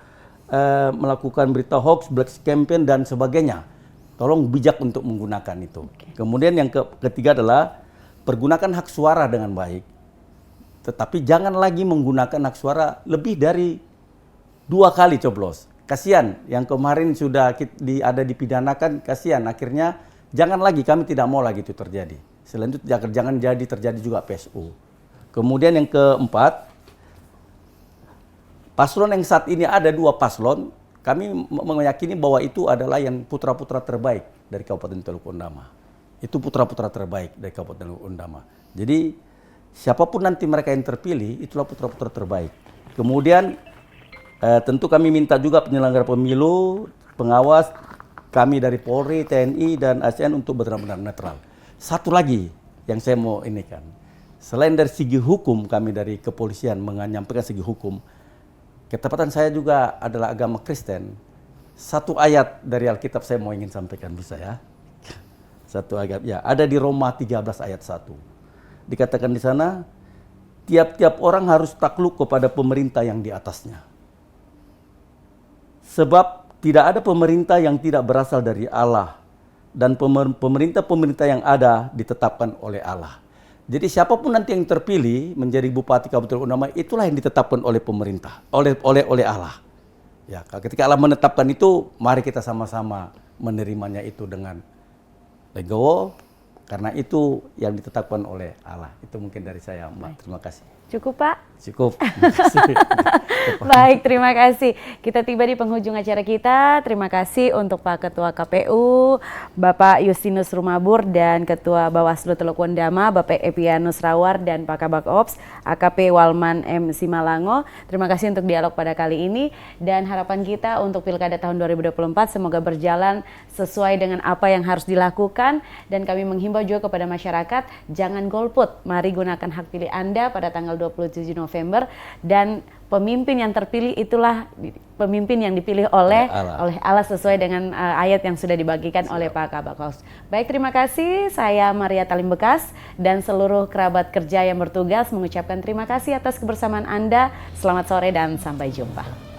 melakukan berita hoax, black campaign dan sebagainya. Tolong bijak untuk menggunakan itu. Kemudian yang ketiga adalah pergunakan hak suara dengan baik. Tetapi jangan lagi menggunakan hak suara lebih dari 2 kali coblos. Kasihan yang kemarin sudah ada dipidanakan, kasihan. Akhirnya jangan lagi, kami tidak mau lagi itu terjadi. Selain itu jangan terjadi juga PSU. Kemudian yang keempat, paslon yang saat ini ada 2 paslon, kami meyakini bahwa itu adalah yang putra-putra terbaik dari Kabupaten Teluk Undama. Itu putra-putra terbaik dari Kabupaten Teluk Undama. Jadi siapapun nanti mereka yang terpilih, itulah putra-putra terbaik. Kemudian tentu kami minta juga penyelenggara pemilu, pengawas, kami dari Polri, TNI, dan ASN untuk benar-benar netral. Satu lagi yang saya mau ini kan, selain dari segi hukum, kami dari kepolisian menyampaikan segi hukum, ketepatan saya juga adalah agama Kristen. Satu ayat dari Alkitab saya mau ingin sampaikan, bisa ya? Satu ayat, ya, ada di Roma 13 ayat 1. Dikatakan di sana, tiap-tiap orang harus takluk kepada pemerintah yang di atasnya. Sebab tidak ada pemerintah yang tidak berasal dari Allah, dan pemerintah-pemerintah yang ada ditetapkan oleh Allah. Jadi siapapun nanti yang terpilih menjadi Bupati Kabupaten Undama, itulah yang ditetapkan oleh pemerintah, oleh Allah. Ya, ketika Allah menetapkan itu, mari kita sama-sama menerimanya itu dengan legowo, karena itu yang ditetapkan oleh Allah. Itu mungkin dari saya, Mbak. Terima kasih. Cukup Pak? Cukup. Terima kasih. Baik, terima kasih. Kita tiba di penghujung acara kita. Terima kasih untuk Pak Ketua KPU, Bapak Justinus Rumabur, dan Ketua Bawaslu Teluk Undama, Bapak Epianus Rawar, dan Pak Kabak Ops, AKP Walman M. Simalango. Terima kasih untuk dialog pada kali ini. Dan harapan kita untuk Pilkada tahun 2024 semoga berjalan sesuai dengan apa yang harus dilakukan. Dan kami menghimbau juga kepada masyarakat, jangan golput. Mari gunakan hak pilih Anda pada tanggal 27 November, dan pemimpin yang terpilih itulah pemimpin yang dipilih oleh Allah sesuai dengan ayat yang sudah dibagikan oleh Pak Kabak Ops. Baik, terima kasih. Saya Maria Talim Bekas dan seluruh kerabat kerja yang bertugas mengucapkan terima kasih atas kebersamaan Anda. Selamat sore dan sampai jumpa.